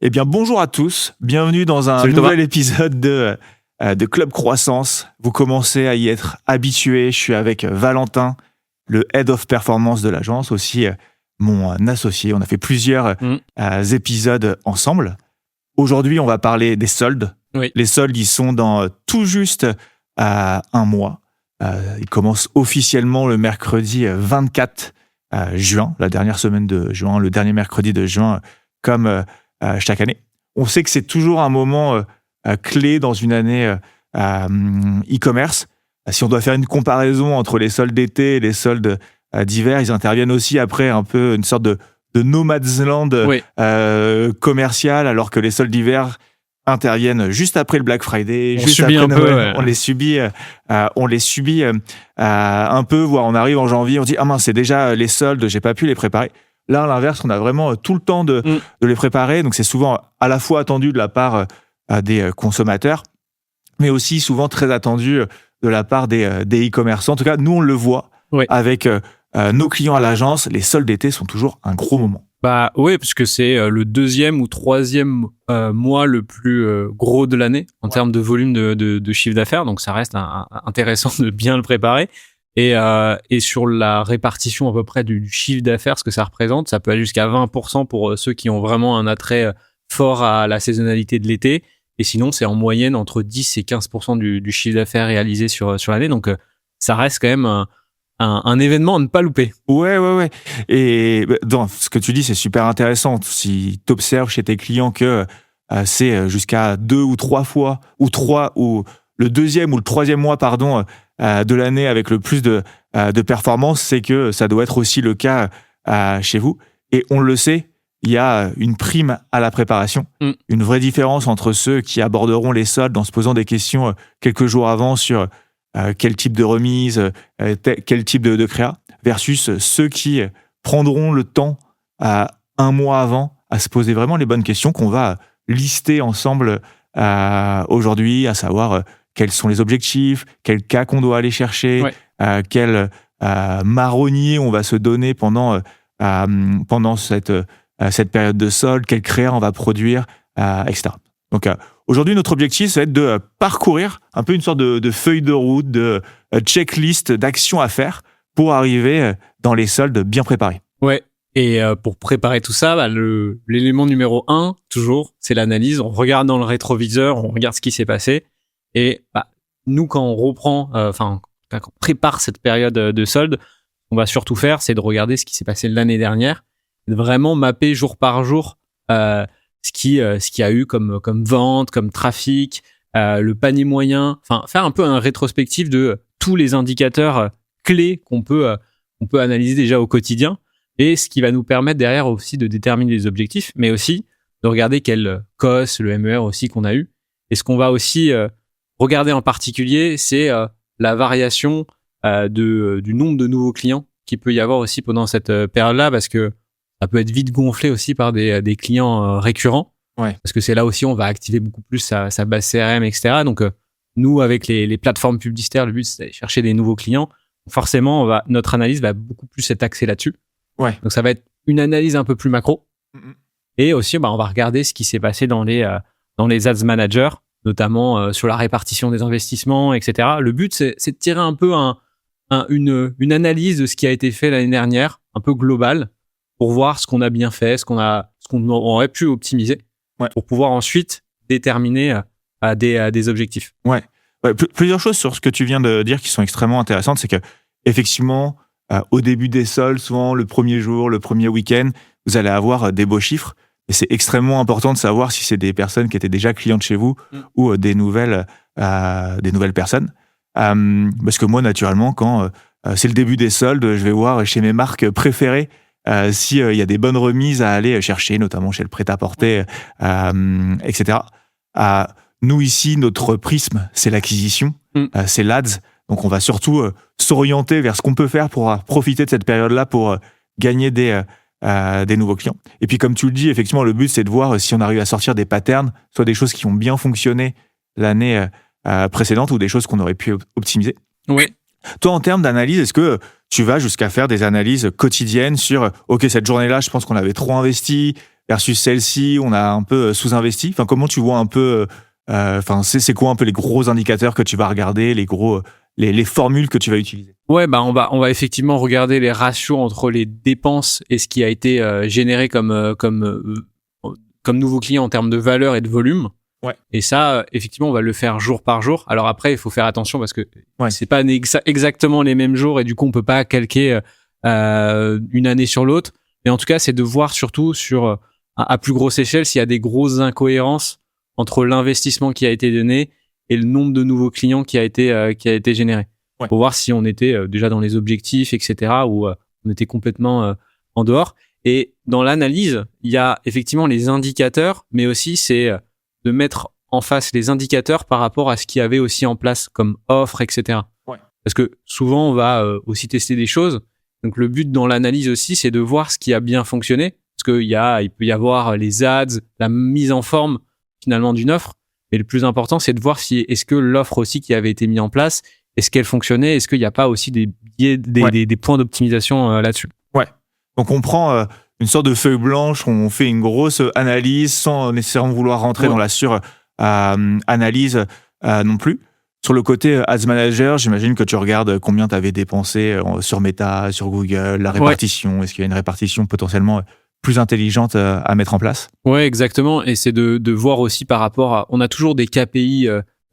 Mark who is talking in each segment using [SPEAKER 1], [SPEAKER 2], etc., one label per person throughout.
[SPEAKER 1] Eh bien, bonjour à tous. Bienvenue dans un
[SPEAKER 2] Salut
[SPEAKER 1] nouvel
[SPEAKER 2] Thomas.
[SPEAKER 1] épisode de Club Croissance. Vous commencez à y être habitués. Je suis avec Valentin, le Head of Performance de l'agence, aussi mon associé. On a fait plusieurs épisodes ensemble. Aujourd'hui, on va parler des soldes.
[SPEAKER 2] Oui.
[SPEAKER 1] Les soldes, ils sont dans tout juste un mois. Ils commencent officiellement le mercredi 24 juin, la dernière semaine de juin, le dernier mercredi de juin, comme chaque année. On sait que c'est toujours un moment clé dans une année e-commerce. Si on doit faire une comparaison entre les soldes d'été et les soldes d'hiver, ils interviennent aussi après un peu une sorte de no man's land commercial, alors que les soldes d'hiver interviennent juste après le Black Friday, juste après Noël. On les subit un peu, voire on arrive en janvier, on dit « Ah mince, c'est déjà les soldes, j'ai pas pu les préparer ». Là, à l'inverse, on a vraiment tout le temps de les préparer. Donc, c'est souvent à la fois attendu de la part des consommateurs, mais aussi souvent très attendu de la part des e-commerçants. En tout cas, nous, on le voit avec nos clients à l'agence. Les soldes d'été sont toujours un gros moment.
[SPEAKER 2] Bah oui, parce que c'est le deuxième ou troisième mois le plus gros de l'année en termes de volume de chiffre d'affaires. Donc, ça reste intéressant de bien le préparer. Et sur la répartition à peu près du chiffre d'affaires, ce que ça représente, ça peut aller jusqu'à 20% pour ceux qui ont vraiment un attrait fort à la saisonnalité de l'été. Et sinon, c'est en moyenne entre 10 et 15% du chiffre d'affaires réalisé sur l'année. Donc, ça reste quand même un événement à ne pas louper.
[SPEAKER 1] Ouais. Et dans ce que tu dis, c'est super intéressant. Si tu observes chez tes clients que c'est jusqu'à 2 ou 3 fois, ou le deuxième ou le troisième mois, de l'année avec le plus de performance, c'est que ça doit être aussi le cas chez vous. Et on le sait, il y a une prime à la préparation, une vraie différence entre ceux qui aborderont les soldes en se posant des questions quelques jours avant sur quel type de remise, quel type de créa, versus ceux qui prendront le temps un mois avant à se poser vraiment les bonnes questions qu'on va lister ensemble aujourd'hui, à savoir quels sont les objectifs, quel cas qu'on doit aller chercher, quel marronnier on va se donner pendant cette période de solde, quel créa on va produire, etc. Donc aujourd'hui, notre objectif, ça va être de parcourir un peu une sorte de feuille de route, de checklist d'actions à faire pour arriver dans les soldes bien préparés.
[SPEAKER 2] Ouais. Et pour préparer tout ça, l'élément numéro 1, toujours, c'est l'analyse. On regarde dans le rétroviseur, on regarde ce qui s'est passé. Et nous, quand on reprend, quand on prépare cette période de solde, ce qu'on va surtout faire, c'est de regarder ce qui s'est passé l'année dernière, de vraiment mapper jour par jour ce qu'il y a eu comme vente, comme trafic, le panier moyen, enfin faire un peu un rétrospectif de tous les indicateurs clés qu'on peut analyser déjà au quotidien, et ce qui va nous permettre derrière aussi de déterminer les objectifs, mais aussi de regarder quel COS, le MER aussi qu'on a eu. Et ce qu'on va aussi regarder en particulier, c'est la variation du nombre de nouveaux clients qu'il peut y avoir aussi pendant cette période-là, parce que ça peut être vite gonflé aussi par des clients récurrents, parce que c'est là aussi on va activer beaucoup plus sa base CRM, etc. Donc nous, avec les plateformes publicitaires, le but c'est d'aller chercher des nouveaux clients. Forcément, notre analyse va beaucoup plus être axée là-dessus. Donc ça va être une analyse un peu plus macro. Et aussi, on va regarder ce qui s'est passé dans les ads managers, notamment sur la répartition des investissements, etc. Le but, c'est de tirer un peu une analyse de ce qui a été fait l'année dernière, un peu globale, pour voir ce qu'on a bien fait, ce qu'on aurait pu optimiser, pour pouvoir ensuite déterminer des objectifs.
[SPEAKER 1] Plusieurs choses sur ce que tu viens de dire qui sont extrêmement intéressantes, c'est que effectivement, au début des soldes, souvent le premier jour, le premier week-end, vous allez avoir des beaux chiffres. Et c'est extrêmement important de savoir si c'est des personnes qui étaient déjà clientes chez vous ou des nouvelles personnes. Parce que moi, naturellement, quand c'est le début des soldes, je vais voir chez mes marques préférées s'il y a des bonnes remises à aller chercher, notamment chez le prêt-à-porter, etc. Nous, ici, notre prisme, c'est l'acquisition, c'est l'ADS. Donc, on va surtout s'orienter vers ce qu'on peut faire pour profiter de cette période-là pour gagner des nouveaux clients. Et puis, comme tu le dis, effectivement, le but, c'est de voir si on arrive à sortir des patterns, soit des choses qui ont bien fonctionné l'année précédente ou des choses qu'on aurait pu optimiser.
[SPEAKER 2] Oui.
[SPEAKER 1] Toi, en termes d'analyse, est-ce que tu vas jusqu'à faire des analyses quotidiennes sur « Ok, cette journée-là, je pense qu'on avait trop investi, versus celle-ci, on a un peu sous-investi. Enfin, comment tu vois un peu, c'est quoi un peu les gros indicateurs que tu vas regarder, les formules que tu vas utiliser?
[SPEAKER 2] Ouais, bah on va effectivement regarder les ratios entre les dépenses et ce qui a été généré comme nouveau client en termes de valeur et de volume.
[SPEAKER 1] Ouais.
[SPEAKER 2] Et ça, effectivement, on va le faire jour par jour. Alors après, il faut faire attention parce que c'est pas exactement les mêmes jours et du coup, on peut pas calquer une année sur l'autre. Mais en tout cas, c'est de voir surtout à plus grosse échelle s'il y a des grosses incohérences entre l'investissement qui a été donné et le nombre de nouveaux clients qui a été généré.
[SPEAKER 1] Ouais.
[SPEAKER 2] Pour voir si on était déjà dans les objectifs, etc., ou on était complètement en dehors. Et dans l'analyse, il y a effectivement les indicateurs, mais aussi c'est de mettre en face les indicateurs par rapport à ce qu'il y avait aussi en place comme offre, etc.
[SPEAKER 1] Ouais.
[SPEAKER 2] Parce que souvent, on va aussi tester des choses. Donc, le but dans l'analyse aussi, c'est de voir ce qui a bien fonctionné. Parce il peut y avoir les ads, la mise en forme finalement d'une offre. Mais le plus important, c'est de voir est-ce que l'offre aussi qui avait été mise en place, est-ce qu'elle fonctionnait, est-ce qu'il n'y a pas aussi des points d'optimisation là-dessus.
[SPEAKER 1] Ouais. Donc on prend une sorte de feuille blanche, on fait une grosse analyse sans nécessairement vouloir rentrer dans la sur-analyse non plus. Sur le côté Ads Manager, j'imagine que tu regardes combien tu avais dépensé sur Meta, sur Google, la répartition. Est-ce qu'il y a une répartition potentiellement plus intelligente à mettre en place?
[SPEAKER 2] Ouais, exactement. Et c'est de voir aussi par rapport à... On a toujours des KPI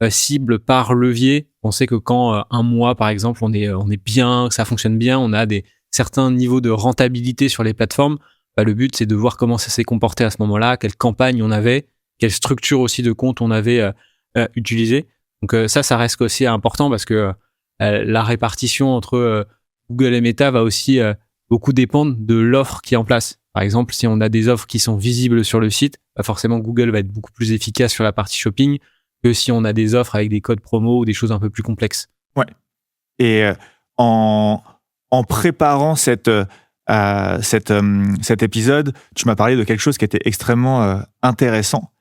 [SPEAKER 2] cibles par levier. On sait que quand un mois, par exemple, on est bien, que ça fonctionne bien, on a certains niveaux de rentabilité sur les plateformes. Le but, c'est de voir comment ça s'est comporté à ce moment-là, quelle campagne on avait, quelle structure aussi de compte on avait utilisé. Donc ça reste aussi important parce que la répartition entre Google et Meta va aussi beaucoup dépendre de l'offre qui est en place. Par exemple, si on a des offres qui sont visibles sur le site, forcément Google va être beaucoup plus efficace sur la partie shopping que si on a des offres avec des codes promo ou des choses un peu plus complexes.
[SPEAKER 1] Ouais. Et en préparant cet épisode, tu m'as parlé de quelque chose qui était extrêmement intéressant,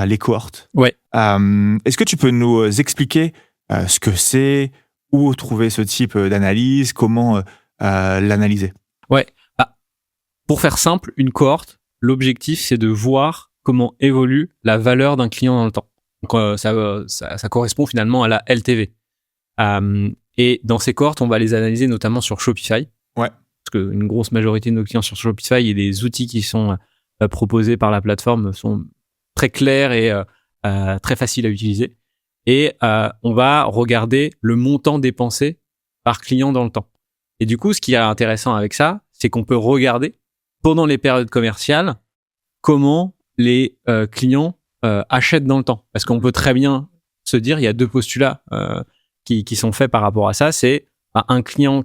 [SPEAKER 1] les cohortes.
[SPEAKER 2] Ouais.
[SPEAKER 1] Est-ce que tu peux nous expliquer ce que c'est, où trouver ce type d'analyse, comment l'analyser?
[SPEAKER 2] Ouais. Pour faire simple, une cohorte, l'objectif, c'est de voir comment évolue la valeur d'un client dans le temps. Donc, ça correspond finalement à la LTV. Et dans ces cohortes, on va les analyser notamment sur Shopify.
[SPEAKER 1] Ouais.
[SPEAKER 2] Parce qu'une grosse majorité de nos clients sur Shopify et les outils qui sont proposés par la plateforme sont très clairs et très faciles à utiliser. Et on va regarder le montant dépensé par client dans le temps. Et du coup, ce qui est intéressant avec ça, c'est qu'on peut regarder pendant les périodes commerciales comment les clients achètent dans le temps. Parce qu'on peut très bien se dire, il y a deux postulats qui sont faits par rapport à ça. C'est un client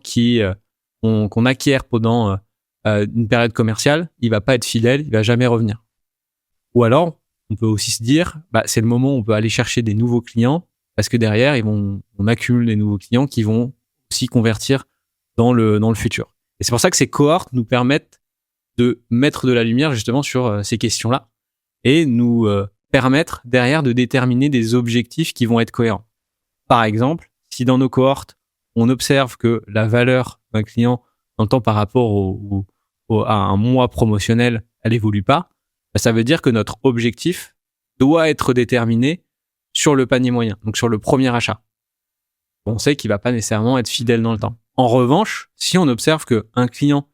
[SPEAKER 2] qu'on acquiert pendant une période commerciale, il va pas être fidèle, il va jamais revenir. Ou alors, on peut aussi se dire, c'est le moment où on peut aller chercher des nouveaux clients parce que derrière, on accumule des nouveaux clients qui vont aussi convertir dans le futur. Et c'est pour ça que ces cohortes nous permettent de mettre de la lumière justement sur ces questions-là et nous permettre derrière de déterminer des objectifs qui vont être cohérents. Par exemple, si dans nos cohortes, on observe que la valeur d'un client dans le temps par rapport à un mois promotionnel, elle évolue pas, ça veut dire que notre objectif doit être déterminé sur le panier moyen, donc sur le premier achat. On sait qu'il va pas nécessairement être fidèle dans le temps. En revanche, si on observe qu'un client,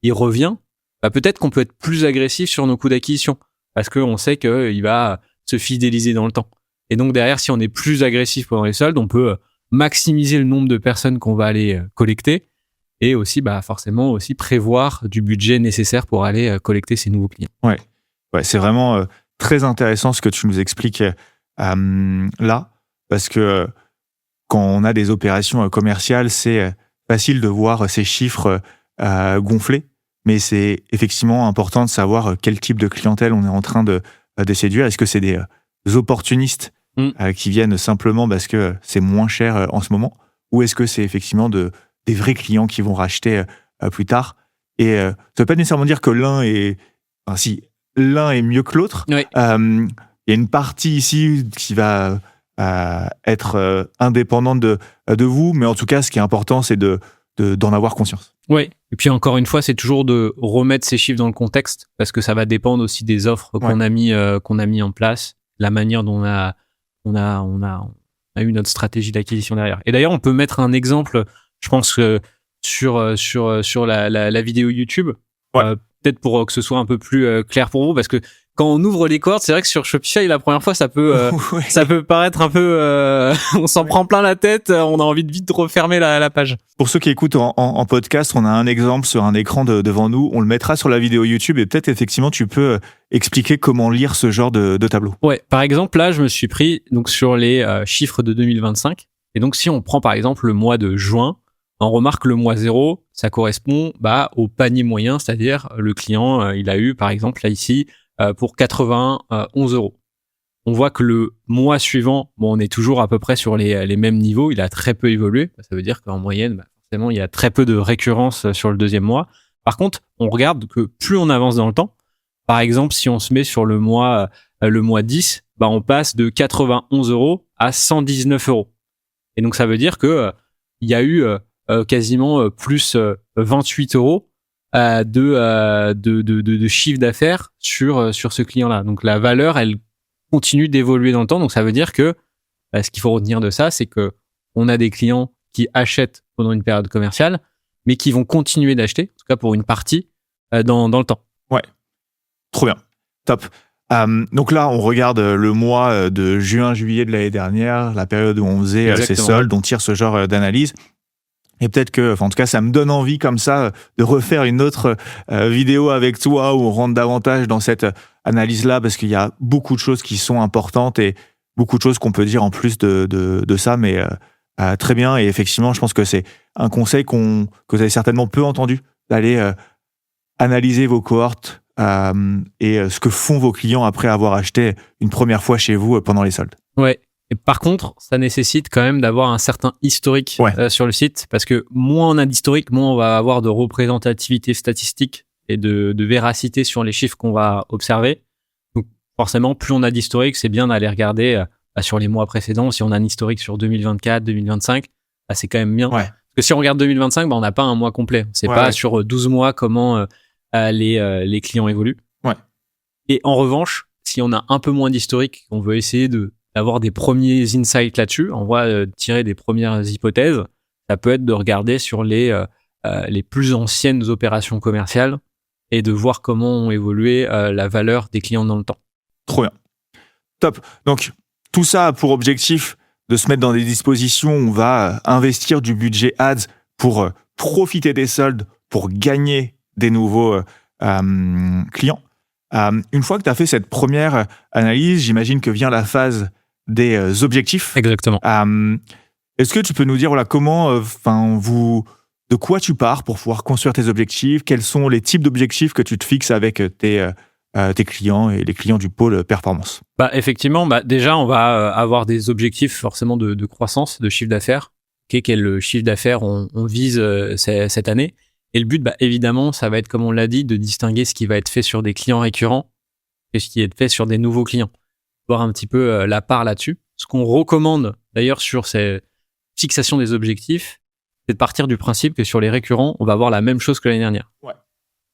[SPEAKER 2] il revient, peut-être qu'on peut être plus agressif sur nos coûts d'acquisition parce qu'on sait qu'il va se fidéliser dans le temps. Et donc derrière, si on est plus agressif pendant les soldes, on peut maximiser le nombre de personnes qu'on va aller collecter et aussi forcément aussi prévoir du budget nécessaire pour aller collecter ces nouveaux clients.
[SPEAKER 1] Ouais, c'est vraiment très intéressant ce que tu nous expliques là, parce que quand on a des opérations commerciales, c'est facile de voir ces chiffres gonfler, mais c'est effectivement important de savoir quel type de clientèle on est en train de séduire. Est-ce que c'est des opportunistes qui viennent simplement parce que c'est moins cher en ce moment, ou est-ce que c'est effectivement des vrais clients qui vont racheter plus tard? Et ça ne veut pas nécessairement dire que l'un est mieux que l'autre.
[SPEAKER 2] Oui.
[SPEAKER 1] Il y a une partie ici qui va être indépendante de vous, mais en tout cas, ce qui est important, c'est d'en avoir conscience.
[SPEAKER 2] Oui, Et puis encore une fois, c'est toujours de remettre ces chiffres dans le contexte parce que ça va dépendre aussi des offres qu'on a mis en place, la manière dont on a eu notre stratégie d'acquisition derrière. Et d'ailleurs, on peut mettre un exemple, je pense sur la vidéo YouTube, peut-être pour que ce soit un peu plus clair pour vous, parce que quand on ouvre les cohortes, c'est vrai que sur Shopify, la première fois, ça peut paraître un peu, on s'en prend plein la tête, on a envie de vite refermer la page.
[SPEAKER 1] Pour ceux qui écoutent en podcast, on a un exemple sur un écran devant nous. On le mettra sur la vidéo YouTube et peut-être effectivement, tu peux expliquer comment lire ce genre de tableau.
[SPEAKER 2] Ouais. Par exemple, là, je me suis pris donc sur les chiffres de 2025. Et donc, si on prend par exemple le mois de juin, on remarque le mois 0, ça correspond au panier moyen, c'est-à-dire le client, il a eu par exemple là ici pour 91 €. On voit que le mois suivant, on est toujours à peu près sur les mêmes niveaux. Il a très peu évolué. Ça veut dire qu'en moyenne, forcément, il y a très peu de récurrence sur le deuxième mois. Par contre, on regarde que plus on avance dans le temps, par exemple, si on se met sur le mois 10, on passe de 91 € à 119 €. Et donc, ça veut dire que il y a eu quasiment plus 28 € de chiffre d'affaires sur ce client-là. Donc, la valeur, elle continue d'évoluer dans le temps. Donc, ça veut dire que ce qu'il faut retenir de ça, c'est que on a des clients qui achètent pendant une période commerciale, mais qui vont continuer d'acheter, en tout cas pour une partie, dans le temps.
[SPEAKER 1] Ouais, trop bien, top. Donc là, on regarde le mois de juin-juillet de l'année dernière, la période où on faisait ces soldes, on tire ce genre d'analyse. Et peut-être que, en tout cas, ça me donne envie comme ça de refaire une autre vidéo avec toi où on rentre davantage dans cette analyse-là parce qu'il y a beaucoup de choses qui sont importantes et beaucoup de choses qu'on peut dire en plus de ça, mais très bien. Et effectivement, je pense que c'est un conseil que vous avez certainement peu entendu, d'aller analyser vos cohortes et ce que font vos clients après avoir acheté une première fois chez vous pendant les soldes.
[SPEAKER 2] Ouais. Et par contre, ça nécessite quand même d'avoir un certain historique sur le site, parce que moins on a d'historique, moins on va avoir de représentativité statistique et de véracité sur les chiffres qu'on va observer. Donc forcément, plus on a d'historique, c'est bien d'aller regarder sur les mois précédents. Si on a un historique sur 2024, 2025, c'est quand même bien. Ouais. Parce que si on regarde 2025, on n'a pas un mois complet. C'est pas sur 12 mois comment les clients évoluent. Ouais. Et en revanche, si on a un peu moins d'historique, on veut essayer d'avoir des premiers insights là-dessus, on va tirer des premières hypothèses. Ça peut être de regarder sur les plus anciennes opérations commerciales et de voir comment ont évolué la valeur des clients dans le temps.
[SPEAKER 1] Trop bien. Top. Donc, tout ça a pour objectif de se mettre dans des dispositions où on va investir du budget ads pour profiter des soldes, pour gagner des nouveaux clients. Une fois que tu as fait cette première analyse, j'imagine que vient la phase des objectifs.
[SPEAKER 2] Exactement.
[SPEAKER 1] Est-ce que tu peux nous dire comment, de quoi tu pars pour pouvoir construire tes objectifs? Quels sont les types d'objectifs que tu te fixes avec tes clients et les clients du pôle performance?
[SPEAKER 2] Effectivement, déjà, on va avoir des objectifs forcément de croissance, de chiffre d'affaires. Quel chiffre d'affaires on vise cette année? Et le but, évidemment, ça va être, comme on l'a dit, de distinguer ce qui va être fait sur des clients récurrents et ce qui est fait sur des nouveaux clients. Voir un petit peu la part là-dessus. Ce qu'on recommande, d'ailleurs, sur ces fixations des objectifs, c'est de partir du principe que sur les récurrents, on va avoir la même chose que l'année dernière. Ouais.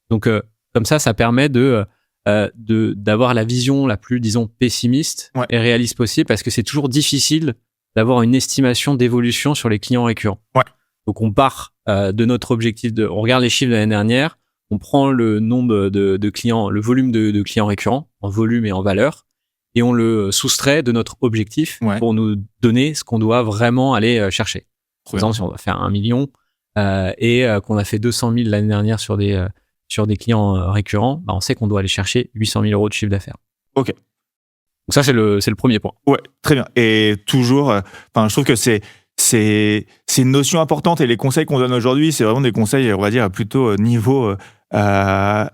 [SPEAKER 2] Donc, comme ça permet d'avoir la vision la plus, disons, pessimiste et réaliste possible, parce que c'est toujours difficile d'avoir une estimation d'évolution sur les clients récurrents. Ouais. Donc, on part de notre objectif on regarde les chiffres de l'année dernière, on prend le nombre de clients, le volume de clients récurrents en volume et en valeur, et on le soustrait de notre objectif pour nous donner ce qu'on doit vraiment aller chercher. Par exemple, si on doit faire 1 million et qu'on a fait 200 000 l'année dernière sur des clients récurrents, on sait qu'on doit aller chercher 800 000 € de chiffre d'affaires.
[SPEAKER 1] Ok.
[SPEAKER 2] Donc ça, c'est le premier point.
[SPEAKER 1] Ouais, très bien. Et toujours, je trouve que c'est une notion importante, et les conseils qu'on donne aujourd'hui, c'est vraiment des conseils, on va dire, plutôt niveau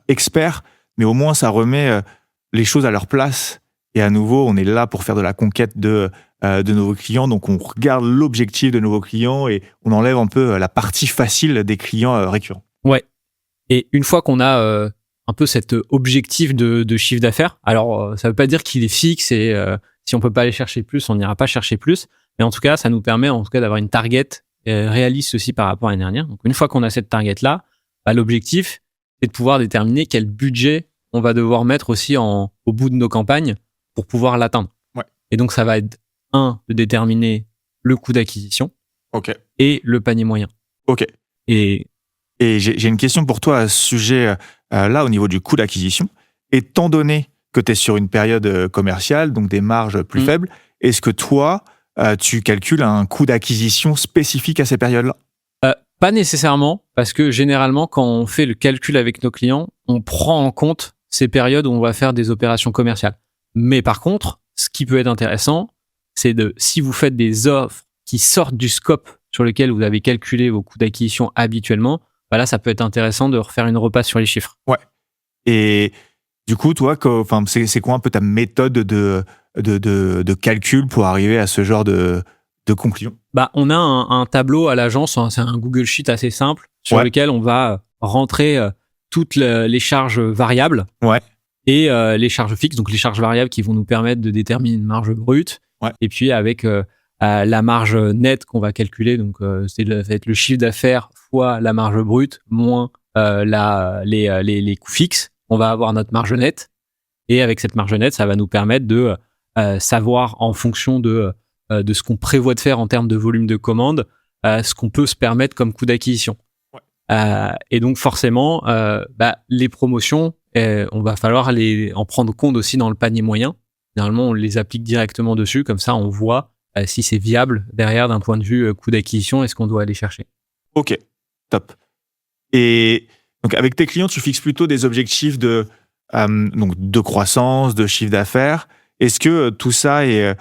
[SPEAKER 1] expert, mais au moins ça remet les choses à leur place. Et à nouveau, on est là pour faire de la conquête de nouveaux clients. Donc, on regarde l'objectif de nouveaux clients et on enlève un peu la partie facile des clients récurrents.
[SPEAKER 2] Ouais. Et une fois qu'on a un peu cet objectif de chiffre d'affaires, alors ça veut pas dire qu'il est fixe et si on peut pas aller chercher plus, on n'ira pas chercher plus. Mais en tout cas, ça nous permet d'avoir une target réaliste aussi par rapport à l'année dernière. Donc, une fois qu'on a cette target-là, l'objectif, c'est de pouvoir déterminer quel budget on va devoir mettre aussi au bout de nos campagnes pour pouvoir l'atteindre.
[SPEAKER 1] Ouais.
[SPEAKER 2] Et donc, ça va être de déterminer le coût d'acquisition et le panier moyen.
[SPEAKER 1] Ok. Et j'ai une question pour toi à ce sujet là, au niveau du coût d'acquisition. Étant donné que tu es sur une période commerciale, donc des marges plus faibles, est-ce que toi, tu calcules un coût d'acquisition spécifique à ces périodes-là ?
[SPEAKER 2] Pas nécessairement, parce que généralement, quand on fait le calcul avec nos clients, on prend en compte ces périodes où on va faire des opérations commerciales. Mais par contre, ce qui peut être intéressant, c'est si vous faites des offres qui sortent du scope sur lequel vous avez calculé vos coûts d'acquisition habituellement, là, ça peut être intéressant de refaire une repasse sur les chiffres.
[SPEAKER 1] Ouais. Et du coup, toi, c'est quoi un peu ta méthode de calcul pour arriver à ce genre de conclusion ?
[SPEAKER 2] On a un tableau à l'agence, c'est un Google Sheet assez simple sur lequel on va rentrer toutes les charges variables et les charges fixes, donc les charges variables qui vont nous permettre de déterminer une marge brute. Et puis avec la marge nette qu'on va calculer, donc ça va être le chiffre d'affaires fois la marge brute moins les coûts fixes, on va avoir notre marge nette. Et avec cette marge nette, ça va nous permettre de savoir en fonction de ce qu'on prévoit de faire en termes de volume de commandes, ce qu'on peut se permettre comme coût d'acquisition. Et donc forcément, les promotions, on va falloir en prendre compte aussi dans le panier moyen. Généralement, on les applique directement dessus, comme ça on voit si c'est viable derrière d'un point de vue coût d'acquisition et ce qu'on doit aller chercher.
[SPEAKER 1] Ok, top. Et donc avec tes clients, tu fixes plutôt des objectifs de croissance, de chiffre d'affaires. Est-ce que tout ça est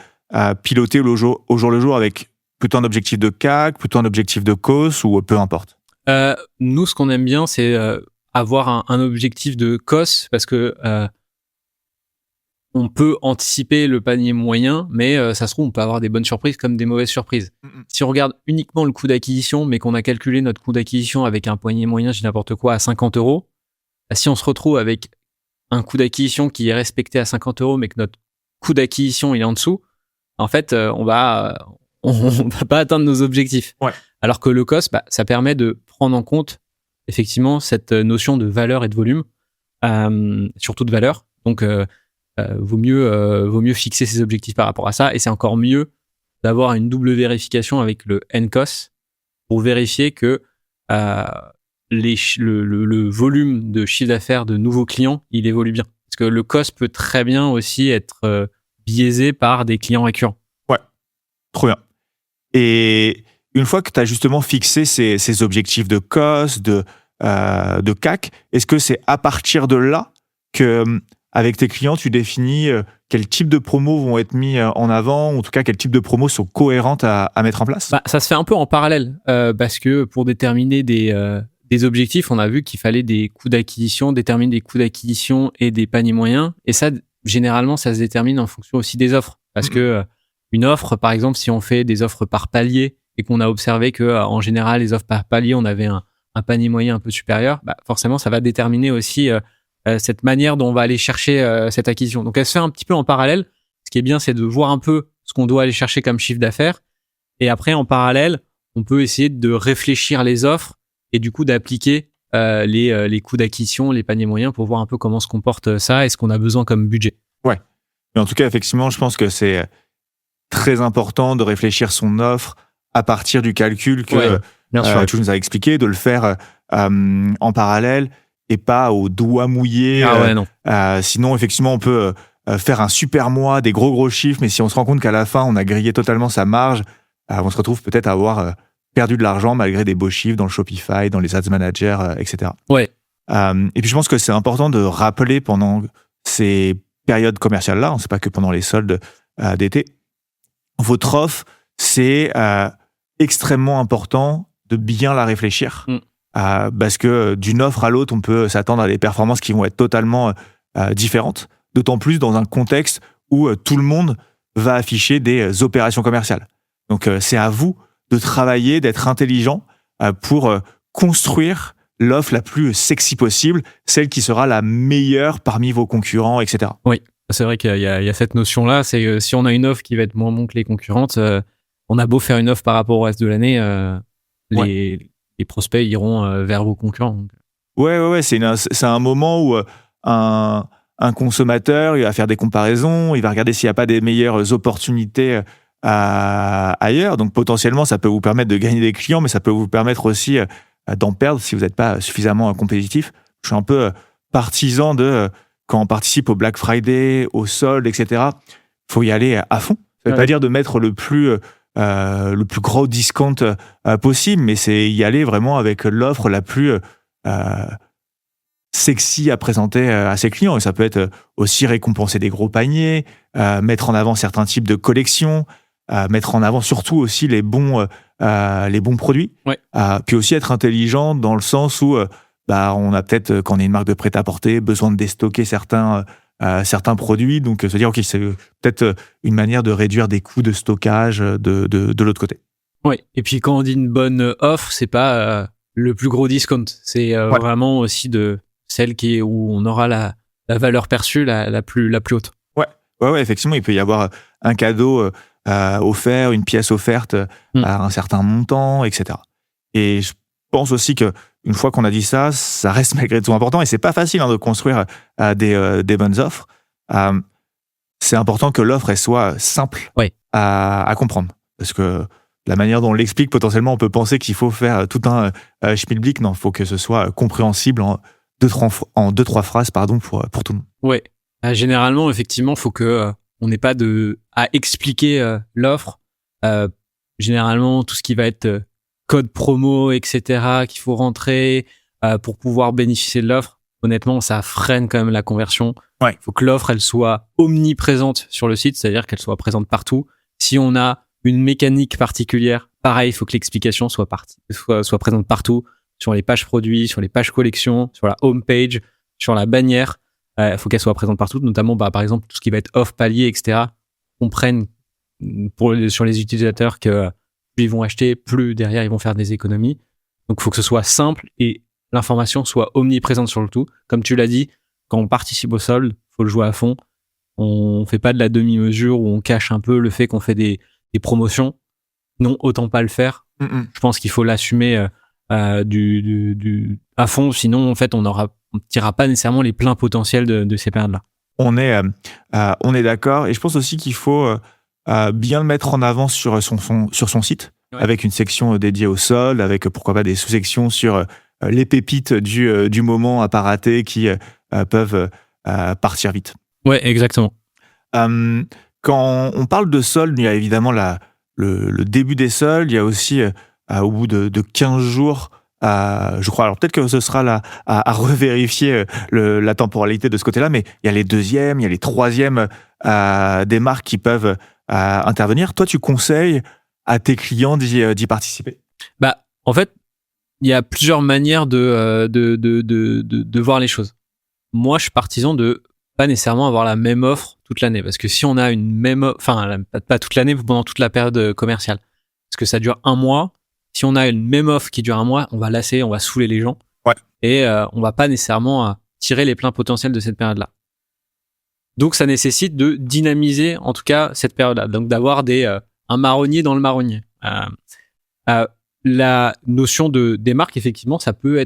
[SPEAKER 1] piloté au jour le jour avec plutôt un objectif de CAC, plutôt un objectif de COS ou peu importe ?
[SPEAKER 2] Nous, ce qu'on aime bien, c'est avoir un objectif de COS parce que on peut anticiper le panier moyen, mais ça se trouve, on peut avoir des bonnes surprises comme des mauvaises surprises. Si on regarde uniquement le coût d'acquisition, mais qu'on a calculé notre coût d'acquisition avec un panier moyen, j'ai n'importe quoi, à 50 €, si on se retrouve avec un coût d'acquisition qui est respecté à 50 €, mais que notre coût d'acquisition il est en dessous, en fait, on va pas atteindre nos objectifs. Alors que le cost, ça permet de prendre en compte effectivement cette notion de valeur et de volume, surtout de valeur. Donc, vaut mieux fixer ses objectifs par rapport à ça. Et c'est encore mieux d'avoir une double vérification avec le NCOS pour vérifier que le volume de chiffre d'affaires de nouveaux clients, il évolue bien. Parce que le cost peut très bien aussi être biaisé par des clients récurrents.
[SPEAKER 1] Ouais, trop bien. Et une fois que tu as justement fixé ces objectifs de cost, de CAC, est-ce que c'est à partir de là que avec tes clients, tu définis quel type de promos vont être mis en avant, ou en tout cas, quel type de promos sont cohérentes à mettre en place ?
[SPEAKER 2] Ça se fait un peu en parallèle, parce que pour déterminer des objectifs, on a vu qu'il fallait des coûts d'acquisition, déterminer des coûts d'acquisition et des paniers moyens. Et ça, généralement, ça se détermine en fonction aussi des offres. Parce que une offre, par exemple, si on fait des offres par palier et qu'on a observé que en général, les offres par palier, on avait un panier moyen un peu supérieur, forcément, ça va déterminer aussi cette manière dont on va aller chercher cette acquisition. Donc, elle se fait un petit peu en parallèle. Ce qui est bien, c'est de voir un peu ce qu'on doit aller chercher comme chiffre d'affaires. Et après, en parallèle, on peut essayer de réfléchir les offres et du coup d'appliquer les coûts d'acquisition, les paniers moyens pour voir un peu comment se comporte ça et ce qu'on a besoin comme budget.
[SPEAKER 1] Ouais. Mais en tout cas, effectivement, je pense que c'est très important de réfléchir son offre à partir du calcul que tu nous as expliqué, de le faire en parallèle et pas au doigt mouillé. Sinon, effectivement, on peut faire un super mois, des gros chiffres, mais si on se rend compte qu'à la fin, on a grillé totalement sa marge, on se retrouve peut-être à avoir perdu de l'argent malgré des beaux chiffres dans le Shopify, dans les Ads Manager, etc.
[SPEAKER 2] Ouais.
[SPEAKER 1] Et puis, je pense que c'est important de rappeler pendant ces périodes commerciales-là, c'est pas que pendant les soldes d'été, votre offre, c'est extrêmement important de bien la réfléchir. Parce que d'une offre à l'autre, on peut s'attendre à des performances qui vont être totalement différentes, d'autant plus dans un contexte où tout le monde va afficher des opérations commerciales. Donc, c'est à vous de travailler, d'être intelligent pour construire l'offre la plus sexy possible, celle qui sera la meilleure parmi vos concurrents, etc.
[SPEAKER 2] Oui, c'est vrai qu'il y a cette notion-là, c'est que si on a une offre qui va être moins bonne que les concurrentes, on a beau faire une offre par rapport au reste de l'année, les prospects iront vers vos concurrents.
[SPEAKER 1] Ouais, c'est un moment où un consommateur, il va faire des comparaisons, il va regarder s'il n'y a pas des meilleures opportunités ailleurs. Donc potentiellement, ça peut vous permettre de gagner des clients, mais ça peut vous permettre aussi d'en perdre si vous n'êtes pas suffisamment compétitif. Je suis un peu partisan de quand on participe au Black Friday, au solde, etc. Il faut y aller à fond. Ça ne veut pas dire de mettre le plus gros discount possible, mais c'est y aller vraiment avec l'offre la plus sexy à présenter à ses clients. Et ça peut être aussi récompenser des gros paniers, mettre en avant certains types de collections, mettre en avant surtout aussi les bons produits.
[SPEAKER 2] Ouais.
[SPEAKER 1] Puis aussi être intelligent dans le sens où on a peut-être, quand on est une marque de prêt-à-porter, besoin de déstocker certains produits. Donc se dire, OK, c'est peut-être une manière de réduire des coûts de stockage de l'autre côté.
[SPEAKER 2] Oui, et puis quand on dit une bonne offre, c'est pas le plus gros discount. C'est vraiment aussi de celle où on aura la valeur perçue la plus haute.
[SPEAKER 1] Ouais, effectivement, il peut y avoir un cadeau offert, une pièce offerte à un certain montant, etc. Et je pense aussi que une fois qu'on a dit ça, ça reste malgré tout important, et c'est pas facile de construire des bonnes offres. C'est important que l'offre elle soit simple à comprendre, parce que la manière dont on l'explique, potentiellement, on peut penser qu'il faut faire tout un schmilblick. Non, il faut que ce soit compréhensible en 2-3 phrases, pour tout le monde.
[SPEAKER 2] Ouais. Généralement, effectivement, il faut que on n'ait pas à expliquer l'offre. Généralement, tout ce qui va être code promo, etc., qu'il faut rentrer pour pouvoir bénéficier de l'offre, honnêtement, ça freine quand même la conversion. Il faut que l'offre, elle soit omniprésente sur le site, c'est-à-dire qu'elle soit présente partout. Si on a une mécanique particulière, pareil, il faut que l'explication soit présente partout, sur les pages produits, sur les pages collections, sur la home page, sur la bannière. Il faut qu'elle soit présente partout, notamment par exemple tout ce qui va être off palier, etc. Comprennent sur les utilisateurs que plus ils vont acheter, plus derrière ils vont faire des économies. Donc il faut que ce soit simple et l'information soit omniprésente sur le tout. Comme tu l'as dit, quand on participe au solde, il faut le jouer à fond. On fait pas de la demi-mesure où on cache un peu le fait qu'on fait des promotions. Non, autant pas le faire. Je pense qu'il faut l'assumer à fond, sinon en fait on tirera pas nécessairement les pleins potentiels de ces périodes-là.
[SPEAKER 1] On est d'accord, et je pense aussi qu'il faut bien le mettre en avant sur son site, avec une section dédiée au solde, avec pourquoi pas des sous-sections sur les pépites du moment à pas rater qui peuvent partir vite.
[SPEAKER 2] Ouais, exactement.
[SPEAKER 1] Quand on parle de solde, il y a évidemment le début des soldes, il y a aussi au bout de 15 jours, je crois, alors peut-être que ce sera là à revérifier la temporalité de ce côté-là, mais il y a les deuxièmes, il y a les troisièmes des marques qui peuvent intervenir. Toi, tu conseilles à tes clients d'y participer?
[SPEAKER 2] En fait, il y a plusieurs manières de voir les choses. Moi, je suis partisan de pas nécessairement avoir la même offre toute l'année, parce que si on a une même offre, enfin pas toute l'année, pendant toute la période commerciale, parce que ça dure un mois. Si on a une même offre qui dure un mois, on va lasser, on va saouler les gens. Et on va pas nécessairement tirer les pleins potentiels de cette période-là. Donc ça nécessite de dynamiser en tout cas cette période-là, donc d'avoir un marronnier dans le marronnier. La notion des marques, effectivement, ça peut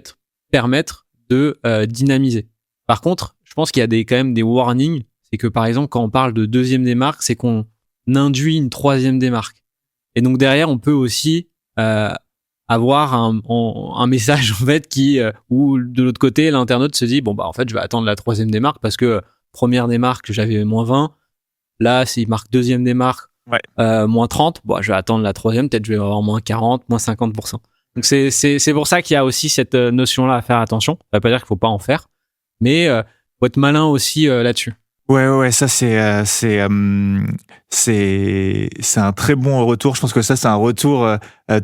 [SPEAKER 2] permettre de dynamiser. Par contre, je pense qu'il y a quand même des warnings. C'est que par exemple, quand on parle de deuxième démarque, c'est qu'on induit une troisième démarque. Et donc derrière, on peut aussi avoir un message en fait où de l'autre côté l'internaute se dit en fait je vais attendre la troisième démarque parce que première démarque j'avais moins 20, là s'il marque deuxième démarque moins 30, je vais attendre la troisième, peut-être je vais avoir moins 40, moins 50%. Donc c'est pour ça qu'il y a aussi cette notion là à faire attention. Ça veut pas dire qu'il faut pas en faire, mais faut être malin aussi là-dessus.
[SPEAKER 1] Ouais, ça c'est un très bon retour. Je pense que ça c'est un retour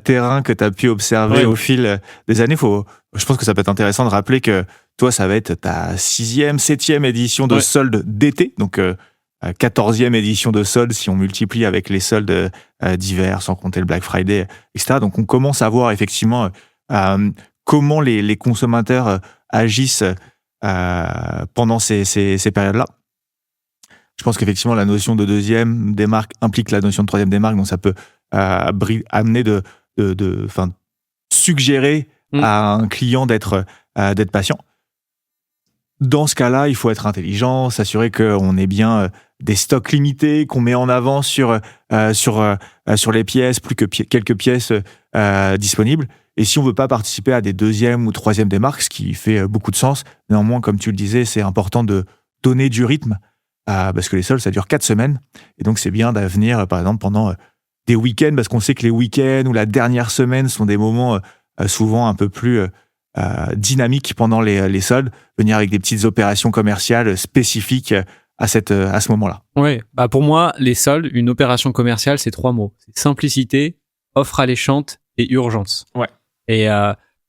[SPEAKER 1] terrain que tu as pu observer au fil des années. Je pense que ça peut être intéressant de rappeler que toi ça va être ta 6e, 7e édition de solde d'été, donc 14e édition de solde si on multiplie avec les soldes d'hiver, sans compter le Black Friday, etc. Donc on commence à voir effectivement comment les consommateurs agissent pendant ces périodes-là. Je pense qu'effectivement, la notion de deuxième démarque implique la notion de troisième démarque, donc ça peut amener suggérer à un client d'être patient. Dans ce cas-là, il faut être intelligent, s'assurer qu'on ait bien des stocks limités, qu'on met en avant sur les pièces, plus que quelques pièces disponibles. Et si on veut pas participer à des deuxième ou troisième démarques, ce qui fait beaucoup de sens, néanmoins, comme tu le disais, c'est important de donner du rythme, parce que les soldes, ça dure 4 semaines. Et donc, c'est bien d'avenir, par exemple, pendant des week-ends, parce qu'on sait que les week-ends ou la dernière semaine sont des moments souvent un peu plus dynamiques pendant les soldes, venir avec des petites opérations commerciales spécifiques à ce moment-là.
[SPEAKER 2] Oui, pour moi, les soldes, une opération commerciale, c'est 3 mots. C'est simplicité, offre alléchante et urgence.
[SPEAKER 1] Ouais.
[SPEAKER 2] Et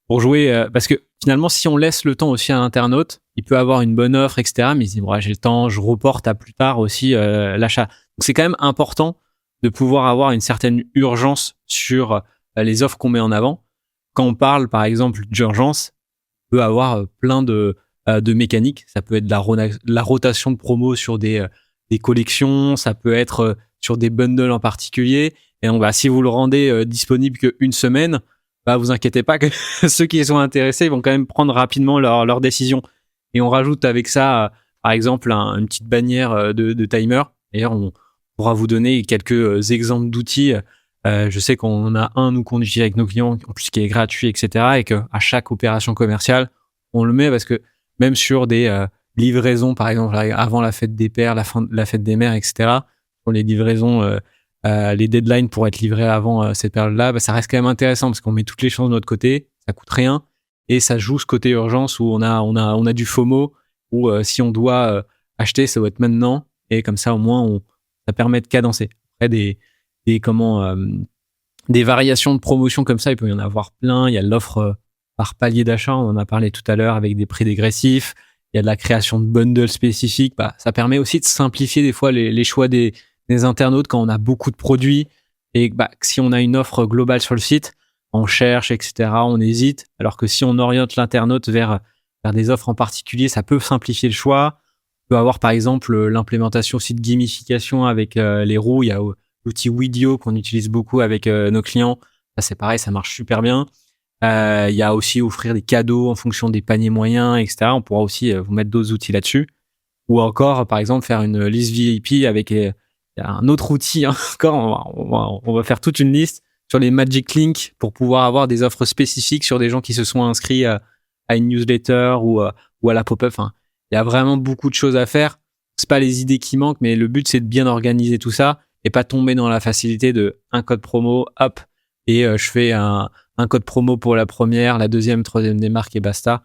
[SPEAKER 2] pour jouer, parce que finalement, si on laisse le temps aussi à l'internaute, il peut avoir une bonne offre, etc. Mais il se dit, j'ai le temps, je reporte à plus tard aussi l'achat. Donc, c'est quand même important de pouvoir avoir une certaine urgence sur les offres qu'on met en avant. Quand on parle, par exemple, d'urgence, on peut avoir plein de mécaniques. Ça peut être la rotation de promos sur des collections, ça peut être sur des bundles en particulier. Et donc, si vous le rendez disponible qu'une semaine, vous inquiétez pas que ceux qui sont intéressés vont quand même prendre rapidement leur décision. Et on rajoute avec ça, par exemple, une petite bannière de timer. D'ailleurs, on pourra vous donner quelques exemples d'outils. Je sais qu'on en a un, nous, qu'on utilise avec nos clients, en plus qui est gratuit, etc. Et qu'à chaque opération commerciale, on le met parce que même sur des livraisons, par exemple, avant la fête des pères, la fête des mères, etc., pour les livraisons, les deadlines pour être livrés avant cette période-là, ça reste quand même intéressant parce qu'on met toutes les chances de notre côté, ça coûte rien et ça joue ce côté urgence où on a du FOMO, où si on doit acheter, ça doit être maintenant et comme ça au moins ça permet de cadencer. Après des variations de promotion comme ça, il peut y en avoir plein. Il y a l'offre par palier d'achat, on en a parlé tout à l'heure avec des prix dégressifs. Il y a de la création de bundles spécifiques. Ça permet aussi de simplifier des fois les choix des internautes quand on a beaucoup de produits et si on a une offre globale sur le site, on cherche, etc., on hésite. Alors que si on oriente l'internaute vers des offres en particulier, ça peut simplifier le choix. On peut avoir par exemple l'implémentation aussi de gamification avec les roues. Il y a l'outil Widio qu'on utilise beaucoup avec nos clients. Ça, c'est pareil, ça marche super bien. Il y a aussi offrir des cadeaux en fonction des paniers moyens, etc. On pourra aussi vous mettre d'autres outils là-dessus. Ou encore, par exemple, faire une liste VIP avec un autre outil. Encore, on va faire toute une liste sur les Magic Links pour pouvoir avoir des offres spécifiques sur des gens qui se sont inscrits à une newsletter ou à la pop-up. Il y a vraiment beaucoup de choses à faire. C'est pas les idées qui manquent, mais le but, c'est de bien organiser tout ça et pas tomber dans la facilité de un code promo, hop, et je fais un code promo pour la première, la deuxième, troisième démarque et basta.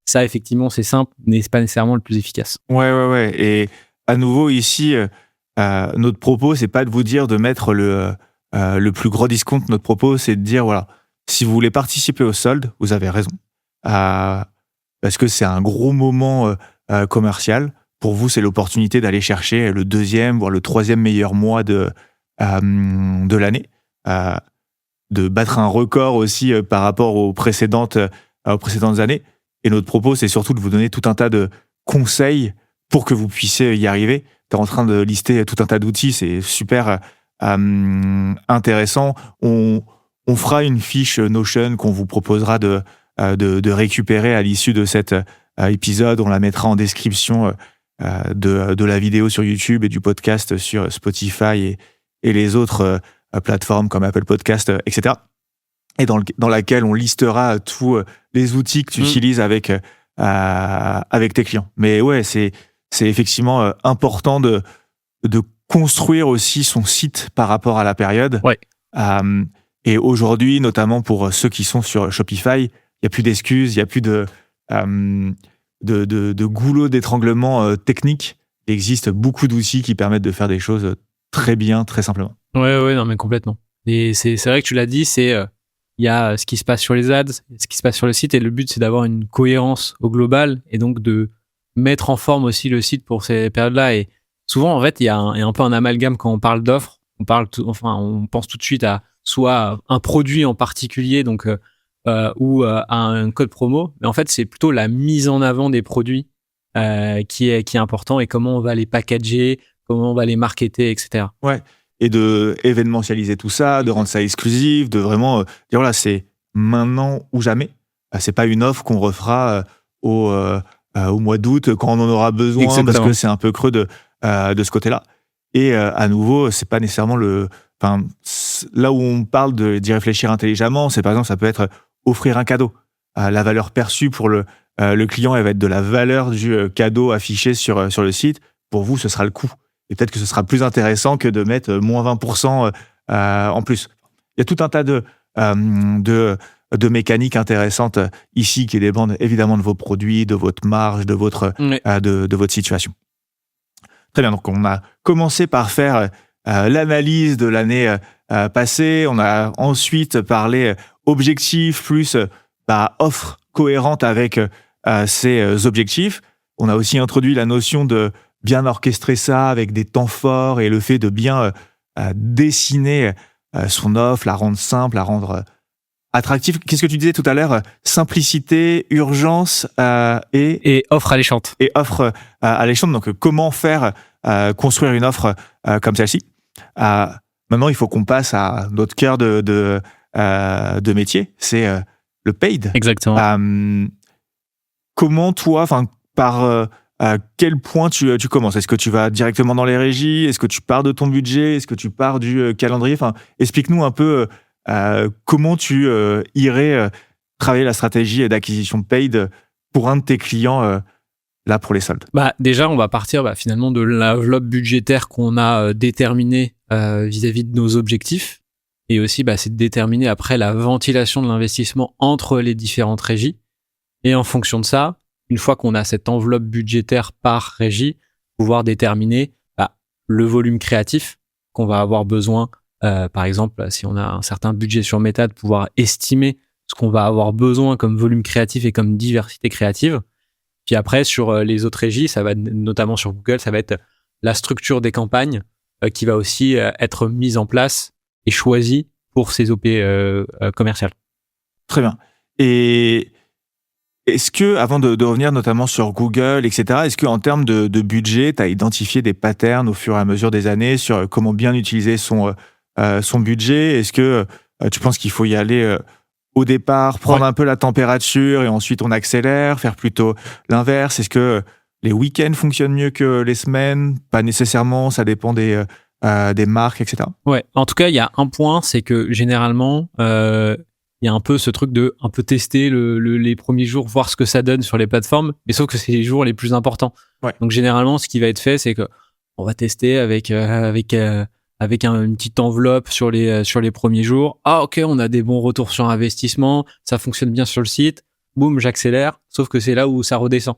[SPEAKER 2] Ça, effectivement, c'est simple, mais c'est pas nécessairement le plus efficace.
[SPEAKER 1] Ouais. Et à nouveau, ici, notre propos, c'est pas de vous dire de mettre le plus gros discount. Notre propos, c'est de dire, voilà, si vous voulez participer au solde, vous avez raison. Parce que c'est un gros moment commercial. Pour vous, c'est l'opportunité d'aller chercher le deuxième, voire le troisième meilleur mois de l'année. De battre un record aussi par rapport aux précédentes années. Et notre propos, c'est surtout de vous donner tout un tas de conseils pour que vous puissiez y arriver. Tu es en train de lister tout un tas d'outils, c'est super intéressant. On fera une fiche Notion qu'on vous proposera de récupérer à l'issue de cet épisode. On la mettra en description de la vidéo sur YouTube et du podcast sur Spotify et les autres plateformes comme Apple Podcast, etc. Et dans laquelle on listera tous les outils que tu utilises avec tes clients. Mais ouais, c'est effectivement important de construire aussi son site par rapport à la période.
[SPEAKER 2] Ouais.
[SPEAKER 1] Et aujourd'hui, notamment pour ceux qui sont sur Shopify, il n'y a plus d'excuses, il n'y a plus de goulot d'étranglement technique. Il existe beaucoup d'outils qui permettent de faire des choses très bien, très simplement.
[SPEAKER 2] Ouais, non, mais complètement. Et c'est vrai que tu l'as dit, il y a ce qui se passe sur les ads, ce qui se passe sur le site, et le but, c'est d'avoir une cohérence au global, et donc de mettre en forme aussi le site pour ces périodes-là. Et souvent, en fait, il y a un peu un amalgame quand on parle d'offres. On pense tout de suite à soit un produit en particulier, donc ou à un code promo. Mais en fait, c'est plutôt la mise en avant des produits qui est important, et comment on va les packager, comment on va les marketer, etc.
[SPEAKER 1] Ouais. Et de événementialiser tout ça, de rendre ça exclusif, de vraiment dire voilà, c'est maintenant ou jamais. C'est pas une offre qu'on refera au mois d'août quand on en aura besoin.
[SPEAKER 2] Exactement.
[SPEAKER 1] Parce que c'est un peu creux de ce côté-là. Et à nouveau, c'est pas nécessairement là où on parle d'y réfléchir intelligemment, c'est par exemple, ça peut être offrir un cadeau. La valeur perçue pour le client, elle va être de la valeur du cadeau affiché sur le site. Pour vous, ce sera le coût. Et peut-être que ce sera plus intéressant que de mettre moins 20% en plus. Il y a tout un tas de mécaniques intéressantes ici qui dépendent évidemment de vos produits, de votre marge, de votre situation. Très bien, donc on a commencé par faire l'analyse de l'année passée. On a ensuite parlé objectifs plus offre cohérente avec ces objectifs. On a aussi introduit la notion de bien orchestrer ça avec des temps forts et le fait de bien dessiner son offre, la rendre simple, la rendre attractive. Qu'est-ce que tu disais tout à l'heure? Simplicité, urgence
[SPEAKER 2] et offre alléchante.
[SPEAKER 1] Et offre alléchante. Donc, comment faire construire une offre comme celle-ci? Maintenant, il faut qu'on passe à notre cœur de métier. C'est le paid.
[SPEAKER 2] Exactement.
[SPEAKER 1] Comment toi, par quel point tu commences? Est-ce que tu vas directement dans les régies? Est-ce que tu pars de ton budget? Est-ce que tu pars du calendrier? Explique-nous un peu comment tu irais travailler la stratégie d'acquisition paid pour un de tes clients là pour les soldes.
[SPEAKER 2] Déjà, on va partir finalement de l'enveloppe budgétaire qu'on a déterminée vis-à-vis de nos objectifs. Et aussi, c'est de déterminer après la ventilation de l'investissement entre les différentes régies. Et en fonction de ça, une fois qu'on a cette enveloppe budgétaire par régie, pouvoir déterminer le volume créatif qu'on va avoir besoin. Par exemple, si on a un certain budget sur Meta, de pouvoir estimer ce qu'on va avoir besoin comme volume créatif et comme diversité créative. Puis après, sur les autres régies, ça va notamment sur Google, ça va être la structure des campagnes qui va aussi être mise en place et choisie pour ces OP commerciales.
[SPEAKER 1] Très bien. Et est-ce que, avant de revenir notamment sur Google, etc., est-ce qu'en termes de budget, tu as identifié des patterns au fur et à mesure des années sur comment bien utiliser son budget? Est-ce que tu penses qu'il faut y aller au départ, prendre un peu la température et ensuite on accélère, faire plutôt l'inverse? Est-ce que les week-ends fonctionnent mieux que les semaines? Pas nécessairement, ça dépend des marques, etc.
[SPEAKER 2] Ouais, en tout cas, il y a un point, c'est que généralement, il y a un peu ce truc de un peu tester les premiers jours, voir ce que ça donne sur les plateformes, mais sauf que c'est les jours les plus importants.
[SPEAKER 1] Ouais.
[SPEAKER 2] Donc généralement, ce qui va être fait, c'est que on va tester avec une petite enveloppe sur les premiers jours. Ok, on a des bons retours sur investissement, ça fonctionne bien sur le site. Boum, j'accélère. Sauf que c'est là où ça redescend.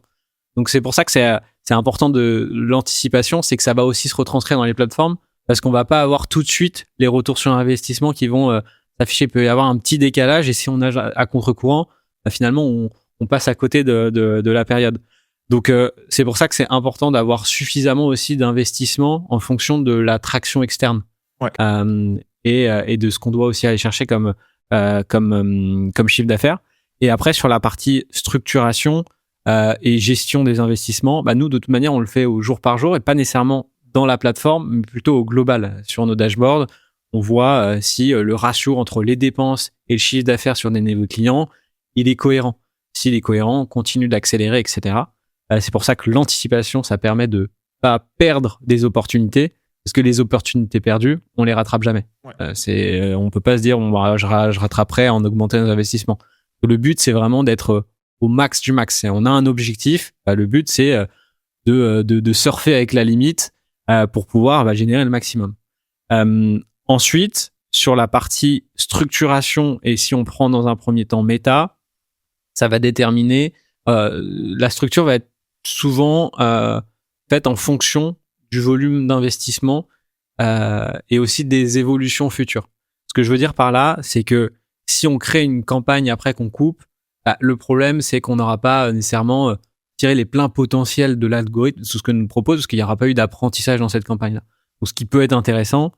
[SPEAKER 2] Donc c'est pour ça que c'est important de l'anticipation, c'est que ça va aussi se retranscrire dans les plateformes parce qu'on va pas avoir tout de suite les retours sur investissement qui vont s'afficher. Il peut y avoir un petit décalage et si on nage à contre-courant, finalement on passe à côté de la période. Donc c'est pour ça que c'est important d'avoir suffisamment aussi d'investissement en fonction de la traction externe.
[SPEAKER 1] Ouais.
[SPEAKER 2] Et de ce qu'on doit aussi aller chercher comme chiffre d'affaires. Et après sur la partie structuration et gestion des investissements, nous de toute manière on le fait au jour par jour et pas nécessairement dans la plateforme, mais plutôt au global. Sur nos dashboards, on voit si le ratio entre les dépenses et le chiffre d'affaires sur des nouveaux clients, il est cohérent. S'il est cohérent, on continue d'accélérer, etc. C'est pour ça que l'anticipation, ça permet de pas perdre des opportunités, parce que les opportunités perdues, on les rattrape jamais. Ouais. On peut pas se dire, je rattraperai en augmentant nos investissements. Le but, c'est vraiment d'être au max du max. On a un objectif. Le but, c'est de surfer avec la limite pour pouvoir générer le maximum. Ensuite, sur la partie structuration, et si on prend dans un premier temps Meta, ça va déterminer, la structure va être souvent faite en fonction du volume d'investissement et aussi des évolutions futures. Ce que je veux dire par là, c'est que si on crée une campagne après qu'on coupe, le problème, c'est qu'on n'aura pas nécessairement tiré les pleins potentiels de l'algorithme, tout ce que nous propose, parce qu'il n'y aura pas eu d'apprentissage dans cette campagne-là. Donc, ce qui peut être intéressant,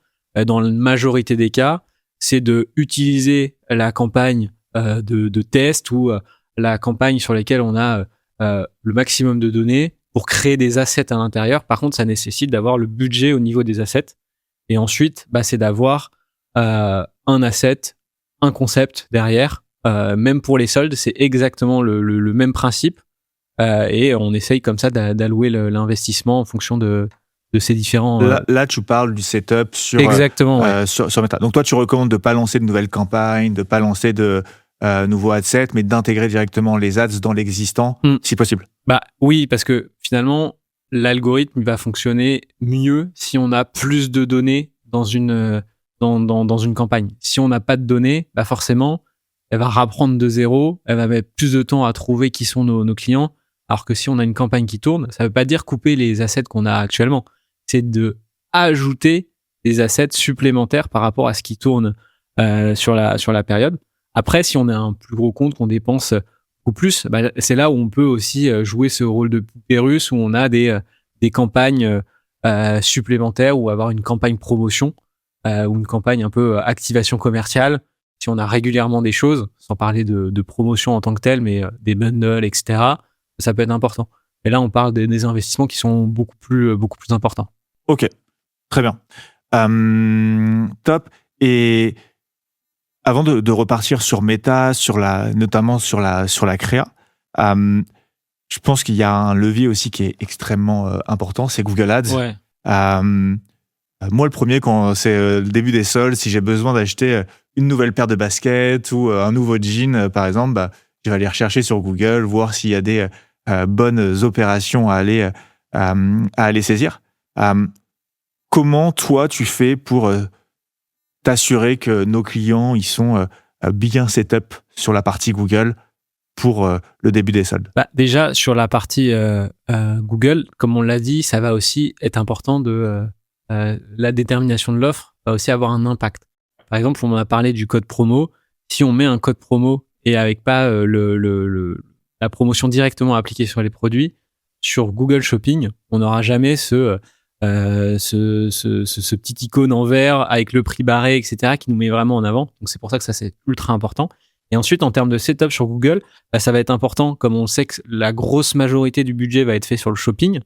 [SPEAKER 2] dans la majorité des cas, c'est de utiliser la campagne de test ou la campagne sur laquelle on a le maximum de données pour créer des assets à l'intérieur. Par contre, ça nécessite d'avoir le budget au niveau des assets. Et ensuite, c'est d'avoir un asset, un concept derrière même pour les soldes, c'est exactement le même principe. Et on essaye comme ça d'allouer l'investissement en fonction de ces différents...
[SPEAKER 1] Là, tu parles du setup sur,
[SPEAKER 2] exactement, ouais.
[SPEAKER 1] sur Meta. Donc toi, tu recommandes de ne pas lancer de nouvelles campagnes, de ne pas lancer de nouveaux adsets, mais d'intégrer directement les ads dans l'existant, si possible.
[SPEAKER 2] Bah oui, parce que finalement, l'algorithme va fonctionner mieux si on a plus de données dans une campagne. Si on n'a pas de données, bah forcément, elle va rapprendre de zéro, elle va mettre plus de temps à trouver qui sont nos clients, alors que si on a une campagne qui tourne, ça veut pas dire couper les assets qu'on a actuellement. C'est de ajouter des assets supplémentaires par rapport à ce qui tourne sur la période. Après, si on a un plus gros compte qu'on dépense beaucoup plus, bah, c'est là où on peut aussi jouer ce rôle de poupée russe, où on a des campagnes supplémentaires, ou avoir une campagne promotion, ou une campagne un peu activation commerciale. Si on a régulièrement des choses, sans parler de promotion en tant que telle, mais des bundles, etc., ça peut être important. Et là, on parle des investissements qui sont beaucoup plus importants.
[SPEAKER 1] Ok, très bien. Top. Et avant de repartir sur Meta, notamment sur la créa, je pense qu'il y a un levier aussi qui est extrêmement important, c'est Google Ads.
[SPEAKER 2] Ouais.
[SPEAKER 1] Moi, le premier, quand c'est le début des soldes, si j'ai besoin d'acheter une nouvelle paire de baskets ou un nouveau jean, par exemple, bah, je vais aller rechercher sur Google, voir s'il y a des bonnes opérations à aller saisir. Comment, toi, tu fais pour t'assurer que nos clients ils sont bien set-up sur la partie Google pour le début des soldes?
[SPEAKER 2] Bah, déjà, sur la partie Google, comme on l'a dit, ça va aussi être important la détermination de l'offre va aussi avoir un impact. Par exemple, on a parlé du code promo. Si on met un code promo et avec pas la promotion directement appliquée sur les produits, sur Google Shopping, on n'aura jamais ce petit icône en vert avec le prix barré, etc., qui nous met vraiment en avant. Donc c'est pour ça que ça, c'est ultra important. Et ensuite, en termes de setup sur Google, bah, ça va être important, comme on sait que la grosse majorité du budget va être fait sur le shopping.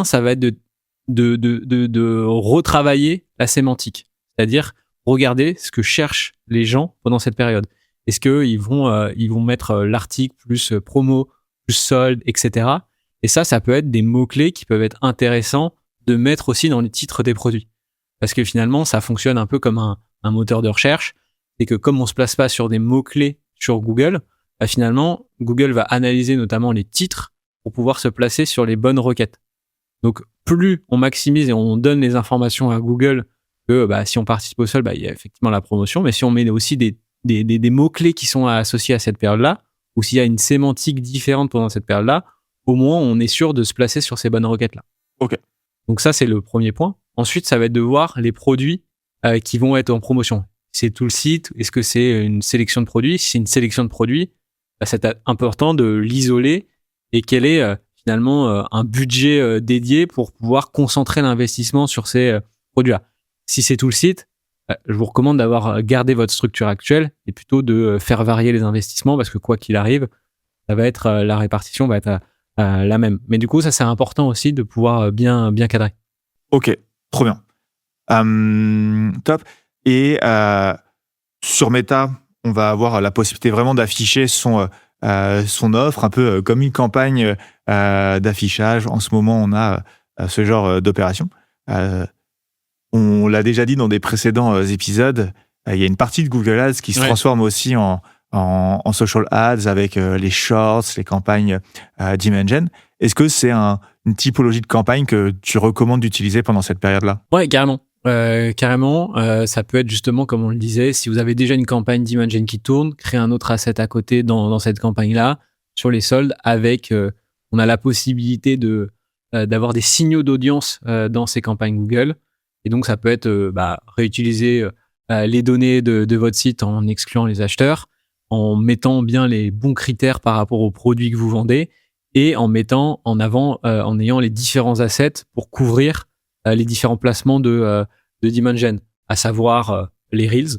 [SPEAKER 2] Ça va être de retravailler la sémantique. C'est-à-dire regarder ce que cherchent les gens pendant cette période. Est-ce qu'ils vont mettre l'article plus promo, plus solde, etc. Et ça peut être des mots-clés qui peuvent être intéressants de mettre aussi dans les titres des produits. Parce que finalement, ça fonctionne un peu comme un moteur de recherche. C'est que comme on se place pas sur des mots-clés sur Google, bah finalement, Google va analyser notamment les titres pour pouvoir se placer sur les bonnes requêtes. Donc, plus on maximise et on donne les informations à Google que bah, si on participe au solde, bah, il y a effectivement la promotion, mais si on met aussi des mots-clés qui sont associés à cette période-là, ou s'il y a une sémantique différente pendant cette période-là, au moins on est sûr de se placer sur ces bonnes requêtes-là.
[SPEAKER 1] Ok.
[SPEAKER 2] Donc ça, c'est le premier point. Ensuite, ça va être de voir les produits qui vont être en promotion. C'est tout le site, est-ce que c'est une sélection de produits? Si c'est une sélection de produits, bah, c'est important de l'isoler et quel est finalement un budget dédié pour pouvoir concentrer l'investissement sur ces produits-là. Si c'est tout le site, je vous recommande d'avoir gardé votre structure actuelle et plutôt de faire varier les investissements parce que quoi qu'il arrive, ça va être la répartition va être la même. Mais du coup, ça c'est important aussi de pouvoir bien cadrer.
[SPEAKER 1] Ok, trop bien. Top. Et sur Meta, on va avoir la possibilité vraiment d'afficher son offre, un peu comme une campagne d'affichage. En ce moment, on a ce genre d'opération. On l'a déjà dit dans des précédents épisodes, il y a une partie de Google Ads qui se transforme aussi en social ads avec les shorts, les campagnes d'Imagen. Est-ce que c'est une typologie de campagne que tu recommandes d'utiliser pendant cette période-là?
[SPEAKER 2] Ouais, carrément. Ça peut être justement, comme on le disait, si vous avez déjà une campagne d'Imagen qui tourne, créer un autre asset à côté dans cette campagne-là, sur les soldes, avec, on a la possibilité d'avoir des signaux d'audience dans ces campagnes Google. Et donc, ça peut être réutiliser les données de votre site en excluant les acheteurs, en mettant bien les bons critères par rapport aux produits que vous vendez et en mettant en avant, en ayant les différents assets pour couvrir les différents placements de Dimension, à savoir les Reels,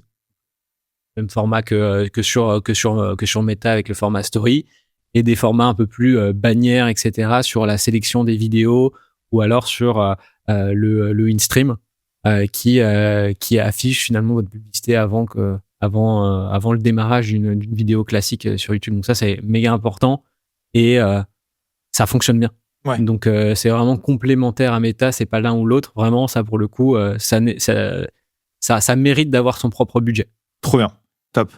[SPEAKER 2] même format que sur Meta avec le format Story, et des formats un peu plus bannières, etc., sur la sélection des vidéos ou alors sur le InStream qui affiche finalement votre publicité avant que avant le démarrage d'une vidéo classique sur YouTube. Donc ça, c'est méga important et ça fonctionne bien.
[SPEAKER 1] Ouais.
[SPEAKER 2] Donc c'est vraiment complémentaire à Meta, c'est pas l'un ou l'autre. Vraiment, ça pour le coup, ça mérite d'avoir son propre budget.
[SPEAKER 1] Trop bien, top.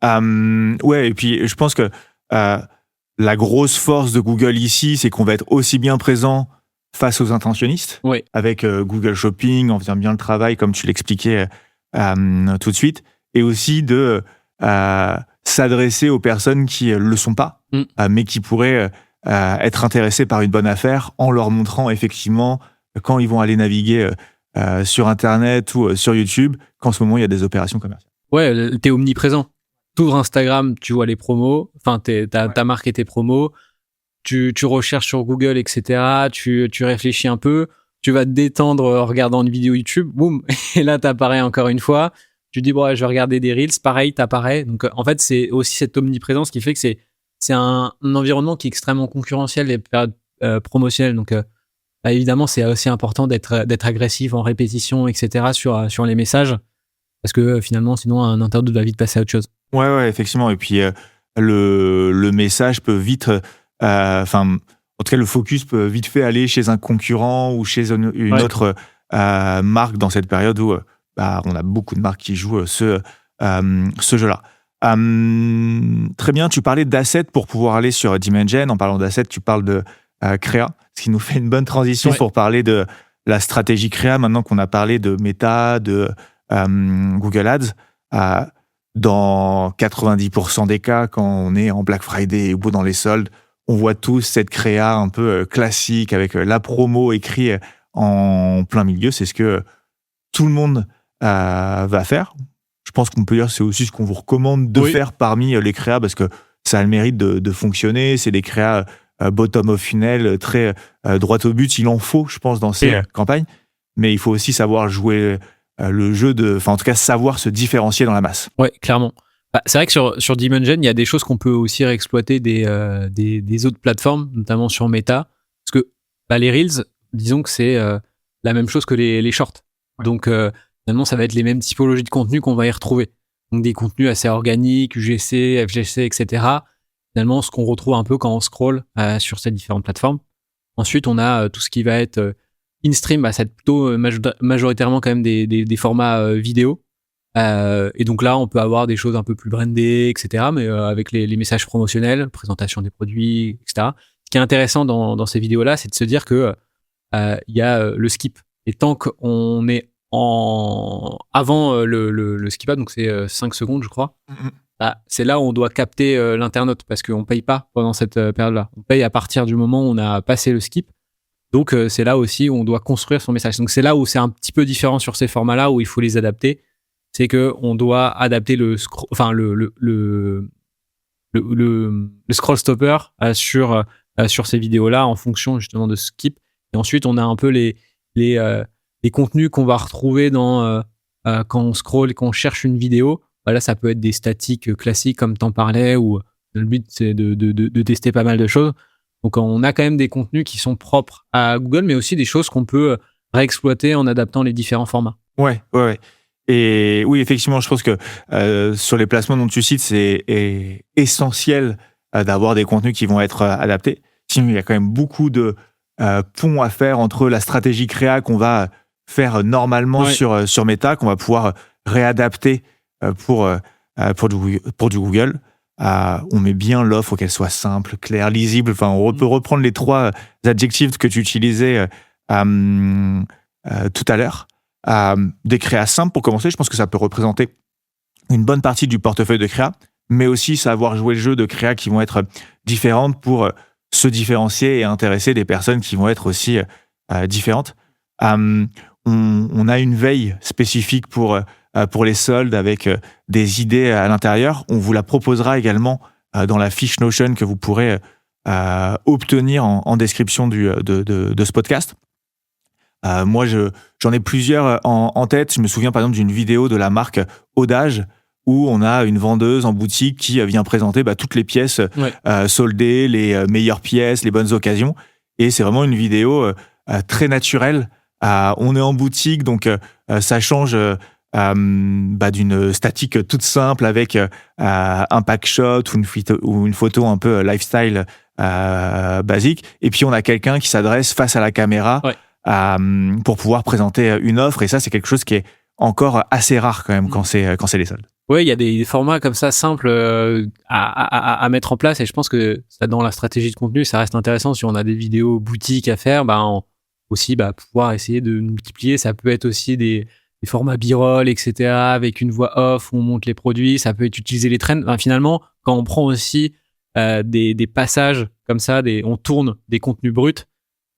[SPEAKER 1] Ouais, et puis je pense que la grosse force de Google ici, c'est qu'on va être aussi bien présent face aux intentionnistes,
[SPEAKER 2] Oui.
[SPEAKER 1] avec Google Shopping, en faisant bien le travail, comme tu l'expliquais tout de suite, et aussi de s'adresser aux personnes qui le sont pas, mais qui pourraient être intéressés par une bonne affaire en leur montrant effectivement quand ils vont aller naviguer sur Internet ou sur YouTube, qu'en ce moment il y a des opérations commerciales.
[SPEAKER 2] Ouais, t'es omniprésent. T'ouvres Instagram, tu vois les promos, enfin ta marque et tes promos, tu recherches sur Google, etc. Tu réfléchis un peu, tu vas te détendre en regardant une vidéo YouTube, boum, et là t'apparais encore une fois. Tu dis bon, je vais regarder des reels, pareil, t'apparais. Donc en fait, c'est aussi cette omniprésence qui fait que c'est un environnement qui est extrêmement concurrentiel, les périodes promotionnelles. Donc évidemment, c'est aussi important d'être agressif en répétition, etc. sur les messages, parce que finalement, sinon un internaute va vite passer à autre chose.
[SPEAKER 1] Ouais, effectivement. Et puis le message peut vite, en tout cas, le focus peut vite fait aller chez un concurrent ou chez une autre marque dans cette période où on a beaucoup de marques qui jouent ce jeu-là. Très bien, tu parlais d'assets pour pouvoir aller sur Dimension. En parlant d'assets, tu parles de créa, ce qui nous fait une bonne transition pour parler de la stratégie créa, maintenant qu'on a parlé de Meta, de Google Ads. Dans 90% des cas, quand on est en Black Friday ou dans les soldes, on voit tous cette créa un peu classique avec la promo écrit en plein milieu. C'est ce que tout le monde va faire. Je pense qu'on peut dire que c'est aussi ce qu'on vous recommande de faire parmi les créas, parce que ça a le mérite de fonctionner. C'est des créas bottom of funnel, très droit au but. Il en faut, je pense, dans ces campagnes. Mais il faut aussi savoir jouer le jeu en tout cas, savoir se différencier dans la masse.
[SPEAKER 2] Ouais, clairement. C'est vrai que sur Dimension, il y a des choses qu'on peut aussi réexploiter des autres plateformes, notamment sur Meta. Parce que les Reels, disons que c'est la même chose que les Shorts. Ouais. Donc, finalement, ça va être les mêmes typologies de contenu qu'on va y retrouver. Donc, des contenus assez organiques, UGC, FGC, etc. Finalement, ce qu'on retrouve un peu quand on scrolle sur ces différentes plateformes. Ensuite, on a tout ce qui va être in-stream, ça va être plutôt majoritairement quand même des formats vidéo. Et donc là, on peut avoir des choses un peu plus brandées, etc. Mais avec les messages promotionnels, présentation des produits, etc. Ce qui est intéressant dans ces vidéos-là, c'est de se dire que il y a le skip. Et tant qu'on est avant le skip, donc c'est 5 secondes, je crois. C'est là où on doit capter l'internaute, parce qu'on paye pas pendant cette période-là. On paye à partir du moment où on a passé le skip. Donc c'est là aussi où on doit construire son message. Donc c'est là où c'est un petit peu différent sur ces formats-là, où il faut les adapter. C'est que on doit adapter le scroll stopper sur ces vidéos-là en fonction justement de skip. Et ensuite on a un peu les contenus qu'on va retrouver quand on scroll et qu'on cherche une vidéo. Là ça peut être des statiques classiques comme t'en parlais, où le but c'est de tester pas mal de choses. Donc on a quand même des contenus qui sont propres à Google, mais aussi des choses qu'on peut réexploiter en adaptant les différents formats.
[SPEAKER 1] Ouais. Et oui, effectivement, je pense que sur les placements dont tu cites, c'est essentiel d'avoir des contenus qui vont être adaptés. Sinon, il y a quand même beaucoup de ponts à faire entre la stratégie créa qu'on va faire normalement sur Meta, qu'on va pouvoir réadapter pour du Google. On met bien l'offre, qu'elle soit simple, claire, lisible. Enfin, on peut reprendre les 3 adjectifs que tu utilisais tout à l'heure. Des créas simples pour commencer, je pense que ça peut représenter une bonne partie du portefeuille de créa, mais aussi savoir jouer le jeu de créa qui vont être différentes pour se différencier et intéresser des personnes qui vont être aussi différentes. On a une veille spécifique pour les soldes avec des idées à l'intérieur. On vous la proposera également dans la fiche Notion que vous pourrez obtenir en description de ce podcast. Moi, j'en ai plusieurs en tête. Je me souviens par exemple d'une vidéo de la marque Audage où on a une vendeuse en boutique qui vient présenter toutes les pièces soldées, les meilleures pièces, les bonnes occasions. Et c'est vraiment une vidéo très naturelle. On est en boutique, donc ça change d'une statique toute simple avec un pack shot ou une photo un peu lifestyle basique. Et puis, on a quelqu'un qui s'adresse face à la caméra pour pouvoir présenter une offre. Et ça, c'est quelque chose qui est encore assez rare quand même quand c'est les soldes.
[SPEAKER 2] Oui, il y a des formats comme ça simples à mettre en place, et je pense que ça, dans la stratégie de contenu, ça reste intéressant. Si on a des vidéos boutiques à faire, aussi pouvoir essayer de multiplier. Ça peut être aussi des formats b-roll, etc., avec une voix off où on montre les produits. Ça peut être utiliser les trends. Finalement, quand on prend aussi des passages comme ça, on tourne des contenus bruts,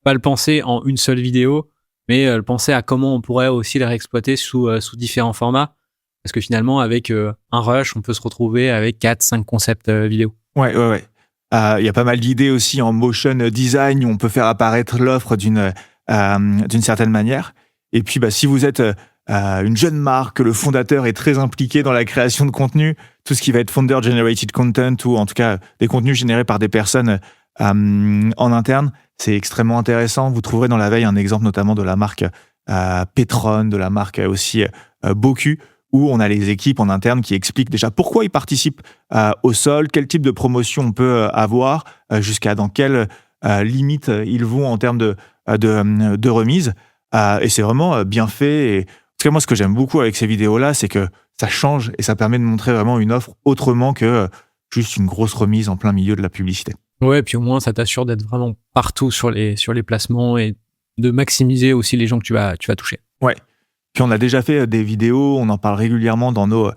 [SPEAKER 2] pas le penser en une seule vidéo, mais le penser à comment on pourrait aussi les réexploiter sous différents formats. Parce que finalement, avec un rush, on peut se retrouver avec 4-5 concepts vidéo.
[SPEAKER 1] Ouais. Y a pas mal d'idées aussi en motion design où on peut faire apparaître l'offre d'une certaine manière. Et puis, si vous êtes une jeune marque, le fondateur est très impliqué dans la création de contenu, tout ce qui va être founder-generated content ou en tout cas des contenus générés par des personnes en interne, c'est extrêmement intéressant. Vous trouverez dans la veille un exemple notamment de la marque Petron, de la marque aussi Boku, où on a les équipes en interne qui expliquent déjà pourquoi ils participent au solde, quel type de promotion on peut avoir, jusqu'à dans quelle limite ils vont en termes de remise. Et c'est vraiment bien fait. Et, en tout cas, moi, ce que j'aime beaucoup avec ces vidéos-là, c'est que ça change et ça permet de montrer vraiment une offre autrement que juste une grosse remise en plein milieu de la publicité.
[SPEAKER 2] Ouais, puis au moins, ça t'assure d'être vraiment partout sur les placements et de maximiser aussi les gens que tu vas toucher.
[SPEAKER 1] Ouais. Puis on a déjà fait des vidéos, on en parle régulièrement dans nos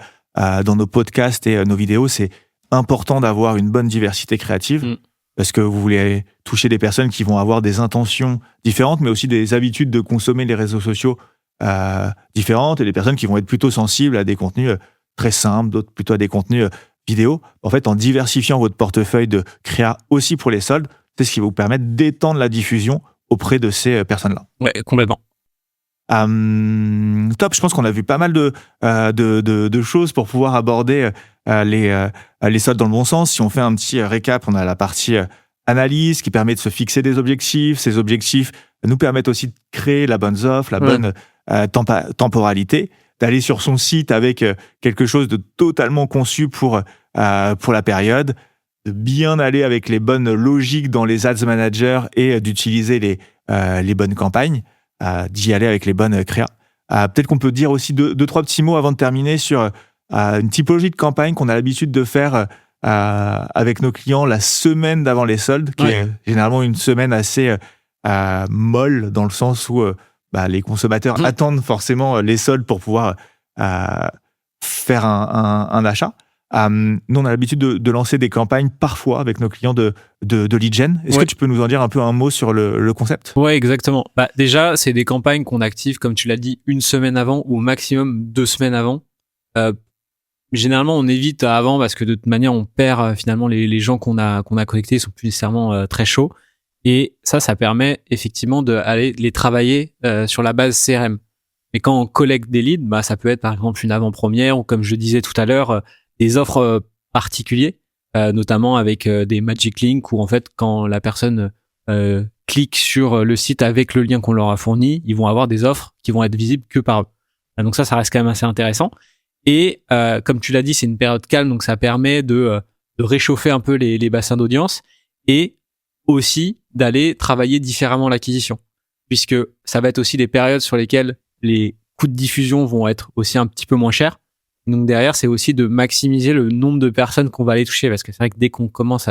[SPEAKER 1] podcasts et nos vidéos. C'est important d'avoir une bonne diversité créative parce que vous voulez toucher des personnes qui vont avoir des intentions différentes, mais aussi des habitudes de consommer les réseaux sociaux différentes, et des personnes qui vont être plutôt sensibles à des contenus très simples, d'autres plutôt à des contenus vidéo. En fait, en diversifiant votre portefeuille de créa aussi pour les soldes, c'est ce qui va vous permettre d'étendre la diffusion auprès de ces personnes-là.
[SPEAKER 2] Ouais, complètement.
[SPEAKER 1] Top, je pense qu'on a vu pas mal de choses pour pouvoir aborder les soldes dans le bon sens. Si on fait un petit récap, on a la partie analyse qui permet de se fixer des objectifs. Ces objectifs nous permettent aussi de créer la bonne offre, la bonne temporalité, d'aller sur son site avec quelque chose de totalement conçu pour la période, de bien aller avec les bonnes logiques dans les ads managers et d'utiliser les bonnes campagnes. D'y aller avec les bonnes créas. Peut-être qu'on peut dire aussi deux, trois petits mots avant de terminer sur une typologie de campagne qu'on a l'habitude de faire avec nos clients la semaine d'avant les soldes, qui est généralement une semaine assez molle, dans le sens où les consommateurs attendent forcément les soldes pour pouvoir faire un achat. Nous, on a l'habitude de lancer des campagnes parfois avec nos clients de lead gen. Est-ce que tu peux nous en dire un peu un mot sur le concept ?
[SPEAKER 2] Ouais, exactement. Déjà, c'est des campagnes qu'on active, comme tu l'as dit, une semaine avant ou au maximum 2 semaines avant. Généralement, on évite avant parce que de toute manière, on perd finalement les gens qu'on a connectés, ils sont plus nécessairement très chauds. Et ça permet effectivement d'aller les travailler sur la base CRM. Mais quand on collecte des leads, ça peut être par exemple une avant-première ou, comme je disais tout à l'heure, des offres particulières, notamment avec des magic links où en fait quand la personne clique sur le site avec le lien qu'on leur a fourni, ils vont avoir des offres qui vont être visibles que par eux. Donc ça reste quand même assez intéressant. Et comme tu l'as dit, c'est une période calme, donc ça permet de réchauffer un peu les bassins d'audience et aussi d'aller travailler différemment l'acquisition, puisque ça va être aussi des périodes sur lesquelles les coûts de diffusion vont être aussi un petit peu moins chers. Donc derrière, c'est aussi de maximiser le nombre de personnes qu'on va aller toucher, parce que c'est vrai que dès qu'on commence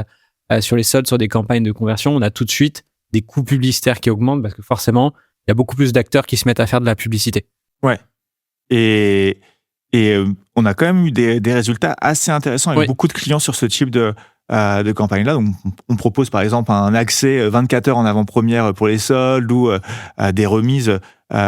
[SPEAKER 2] sur les soldes, sur des campagnes de conversion, on a tout de suite des coûts publicitaires qui augmentent, parce que forcément, il y a beaucoup plus d'acteurs qui se mettent à faire de la publicité.
[SPEAKER 1] Ouais. Et on a quand même eu des résultats assez intéressants avec beaucoup de clients sur ce type de campagne-là. Donc, on propose par exemple un accès 24 heures en avant-première pour les soldes ou des remises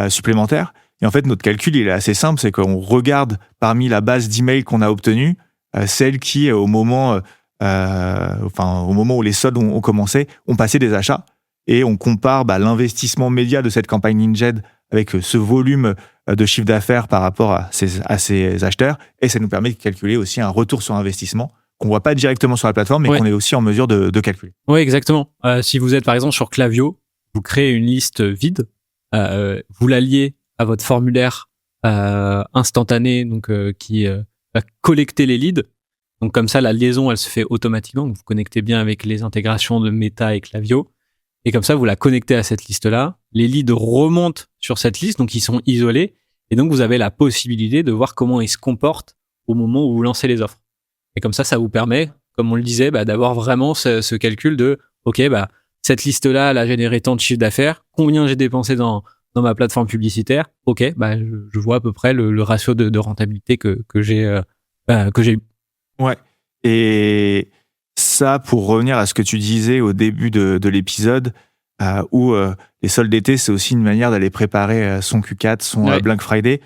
[SPEAKER 1] supplémentaires. Et en fait, notre calcul, il est assez simple, c'est qu'on regarde parmi la base d'emails qu'on a obtenue, celles qui, au moment où les soldes ont commencé, ont passé des achats, et on compare l'investissement média de cette campagne Ninjed avec ce volume de chiffre d'affaires par rapport à ces acheteurs, et ça nous permet de calculer aussi un retour sur investissement qu'on voit pas directement sur la plateforme, mais qu'on est aussi en mesure de calculer.
[SPEAKER 2] Oui, exactement. Si vous êtes par exemple sur Klaviyo, vous créez une liste vide, vous l'alliez à votre formulaire instantané, donc qui va collecter les leads. Donc comme ça, la liaison, elle se fait automatiquement. Vous connectez bien avec les intégrations de Meta et Klaviyo. Et comme ça, vous la connectez à cette liste-là. Les leads remontent sur cette liste, donc ils sont isolés. Et donc, vous avez la possibilité de voir comment ils se comportent au moment où vous lancez les offres. Et comme ça vous permet, comme on le disait, d'avoir vraiment ce calcul de, OK, cette liste-là, elle a généré tant de chiffre d'affaires. Combien j'ai dépensé dans ma plateforme publicitaire? OK, je vois à peu près le ratio de rentabilité que j'ai eu.
[SPEAKER 1] Ouais. Et ça, pour revenir à ce que tu disais au début de l'épisode, où les soldes d'été, c'est aussi une manière d'aller préparer son Q4, son Black Friday.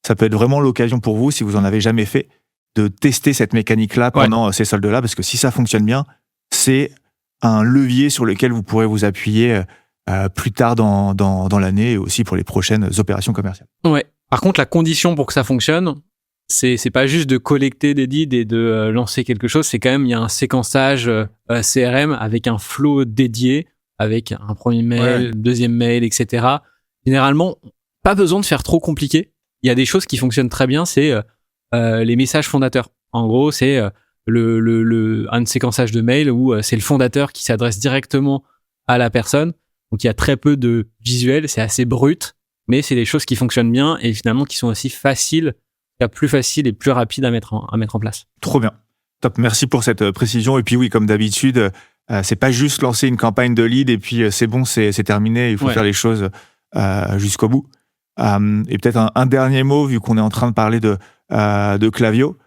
[SPEAKER 1] Ça peut être vraiment l'occasion pour vous, si vous en avez jamais fait, de tester cette mécanique-là pendant ces soldes-là, parce que si ça fonctionne bien, c'est un levier sur lequel vous pourrez vous appuyer plus tard dans l'année et aussi pour les prochaines opérations commerciales.
[SPEAKER 2] Ouais. Par contre, la condition pour que ça fonctionne, c'est pas juste de collecter des leads et de lancer quelque chose, c'est quand même, il y a un séquençage CRM avec un flow dédié, avec un premier mail, deuxième mail, etc. Généralement, pas besoin de faire trop compliqué. Il y a des choses qui fonctionnent très bien, c'est les messages fondateurs. En gros, c'est un séquençage de mail où c'est le fondateur qui s'adresse directement à la personne. Donc, il y a très peu de visuels, c'est assez brut, mais c'est des choses qui fonctionnent bien et finalement qui sont aussi plus faciles et plus rapides à mettre en place.
[SPEAKER 1] Trop bien. Top. Merci pour cette précision. Et puis oui, comme d'habitude, c'est pas juste lancer une campagne de lead et puis c'est bon, c'est terminé. Il faut faire les choses jusqu'au bout. Et peut-être un dernier mot, vu qu'on est en train de parler de Klaviyo.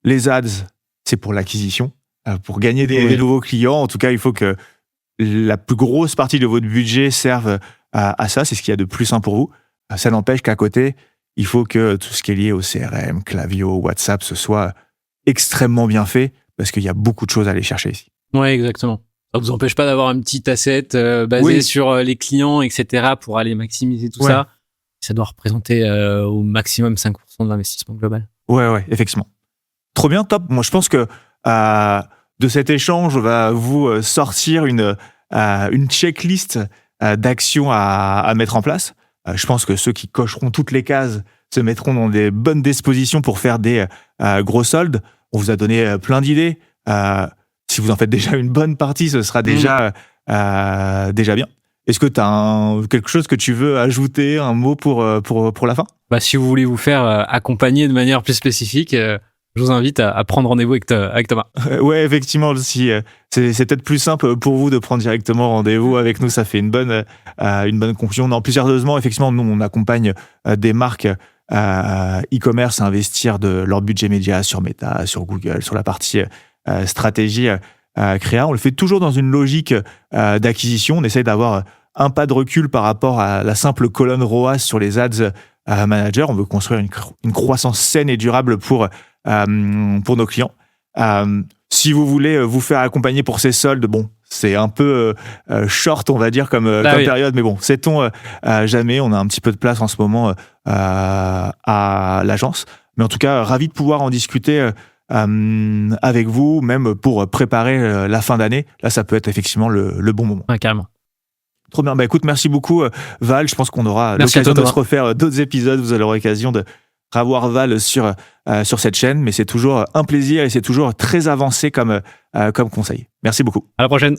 [SPEAKER 1] Les ads, c'est pour l'acquisition, pour gagner des nouveaux clients. En tout cas, il faut que la plus grosse partie de votre budget serve à ça. C'est ce qu'il y a de plus sain pour vous. Ça n'empêche qu'à côté, il faut que tout ce qui est lié au CRM, Klaviyo, WhatsApp, ce soit extrêmement bien fait, parce qu'il y a beaucoup de choses à aller chercher ici.
[SPEAKER 2] Oui, exactement. Ça ne vous empêche pas d'avoir un petit asset basé sur les clients, etc., pour aller maximiser tout ça. Ça doit représenter au maximum 5% de l'investissement global.
[SPEAKER 1] Ouais, effectivement. Trop bien, top. Moi, je pense que de cet échange, on va vous sortir une checklist d'actions à mettre en place. Je pense que ceux qui cocheront toutes les cases se mettront dans des bonnes dispositions pour faire des gros soldes. On vous a donné plein d'idées. Si vous en faites déjà une bonne partie, ce sera déjà bien. Est-ce que tu as quelque chose que tu veux ajouter, un mot pour la fin?
[SPEAKER 2] Si vous voulez vous faire accompagner de manière plus spécifique, je vous invite à prendre rendez-vous avec Thomas.
[SPEAKER 1] Ouais, effectivement, si c'est peut-être plus simple pour vous de prendre directement rendez-vous avec nous, ça fait une bonne conclusion. Non, plus sérieusement, effectivement, nous on accompagne des marques e-commerce à investir de leur budget média sur Meta, sur Google, sur la partie stratégie créa. On le fait toujours dans une logique d'acquisition. On essaye d'avoir un pas de recul par rapport à la simple colonne ROAS sur les ads managers. On veut construire une croissance saine et durable pour nos clients. Si vous voulez vous faire accompagner pour ces soldes, bon, c'est un peu short, on va dire, comme période, mais bon, sait-on jamais. On a un petit peu de place en ce moment à l'agence. Mais en tout cas, ravi de pouvoir en discuter avec vous, même pour préparer la fin d'année. Là, ça peut être effectivement le bon moment.
[SPEAKER 2] Ouais, carrément.
[SPEAKER 1] Trop bien. Écoute, merci beaucoup, Val. Je pense qu'on aura l'occasion de se refaire d'autres épisodes. Vous aurez l'occasion de revoir Val sur cette chaîne, mais c'est toujours un plaisir et c'est toujours très avancé comme conseil. Merci beaucoup.
[SPEAKER 2] À la prochaine.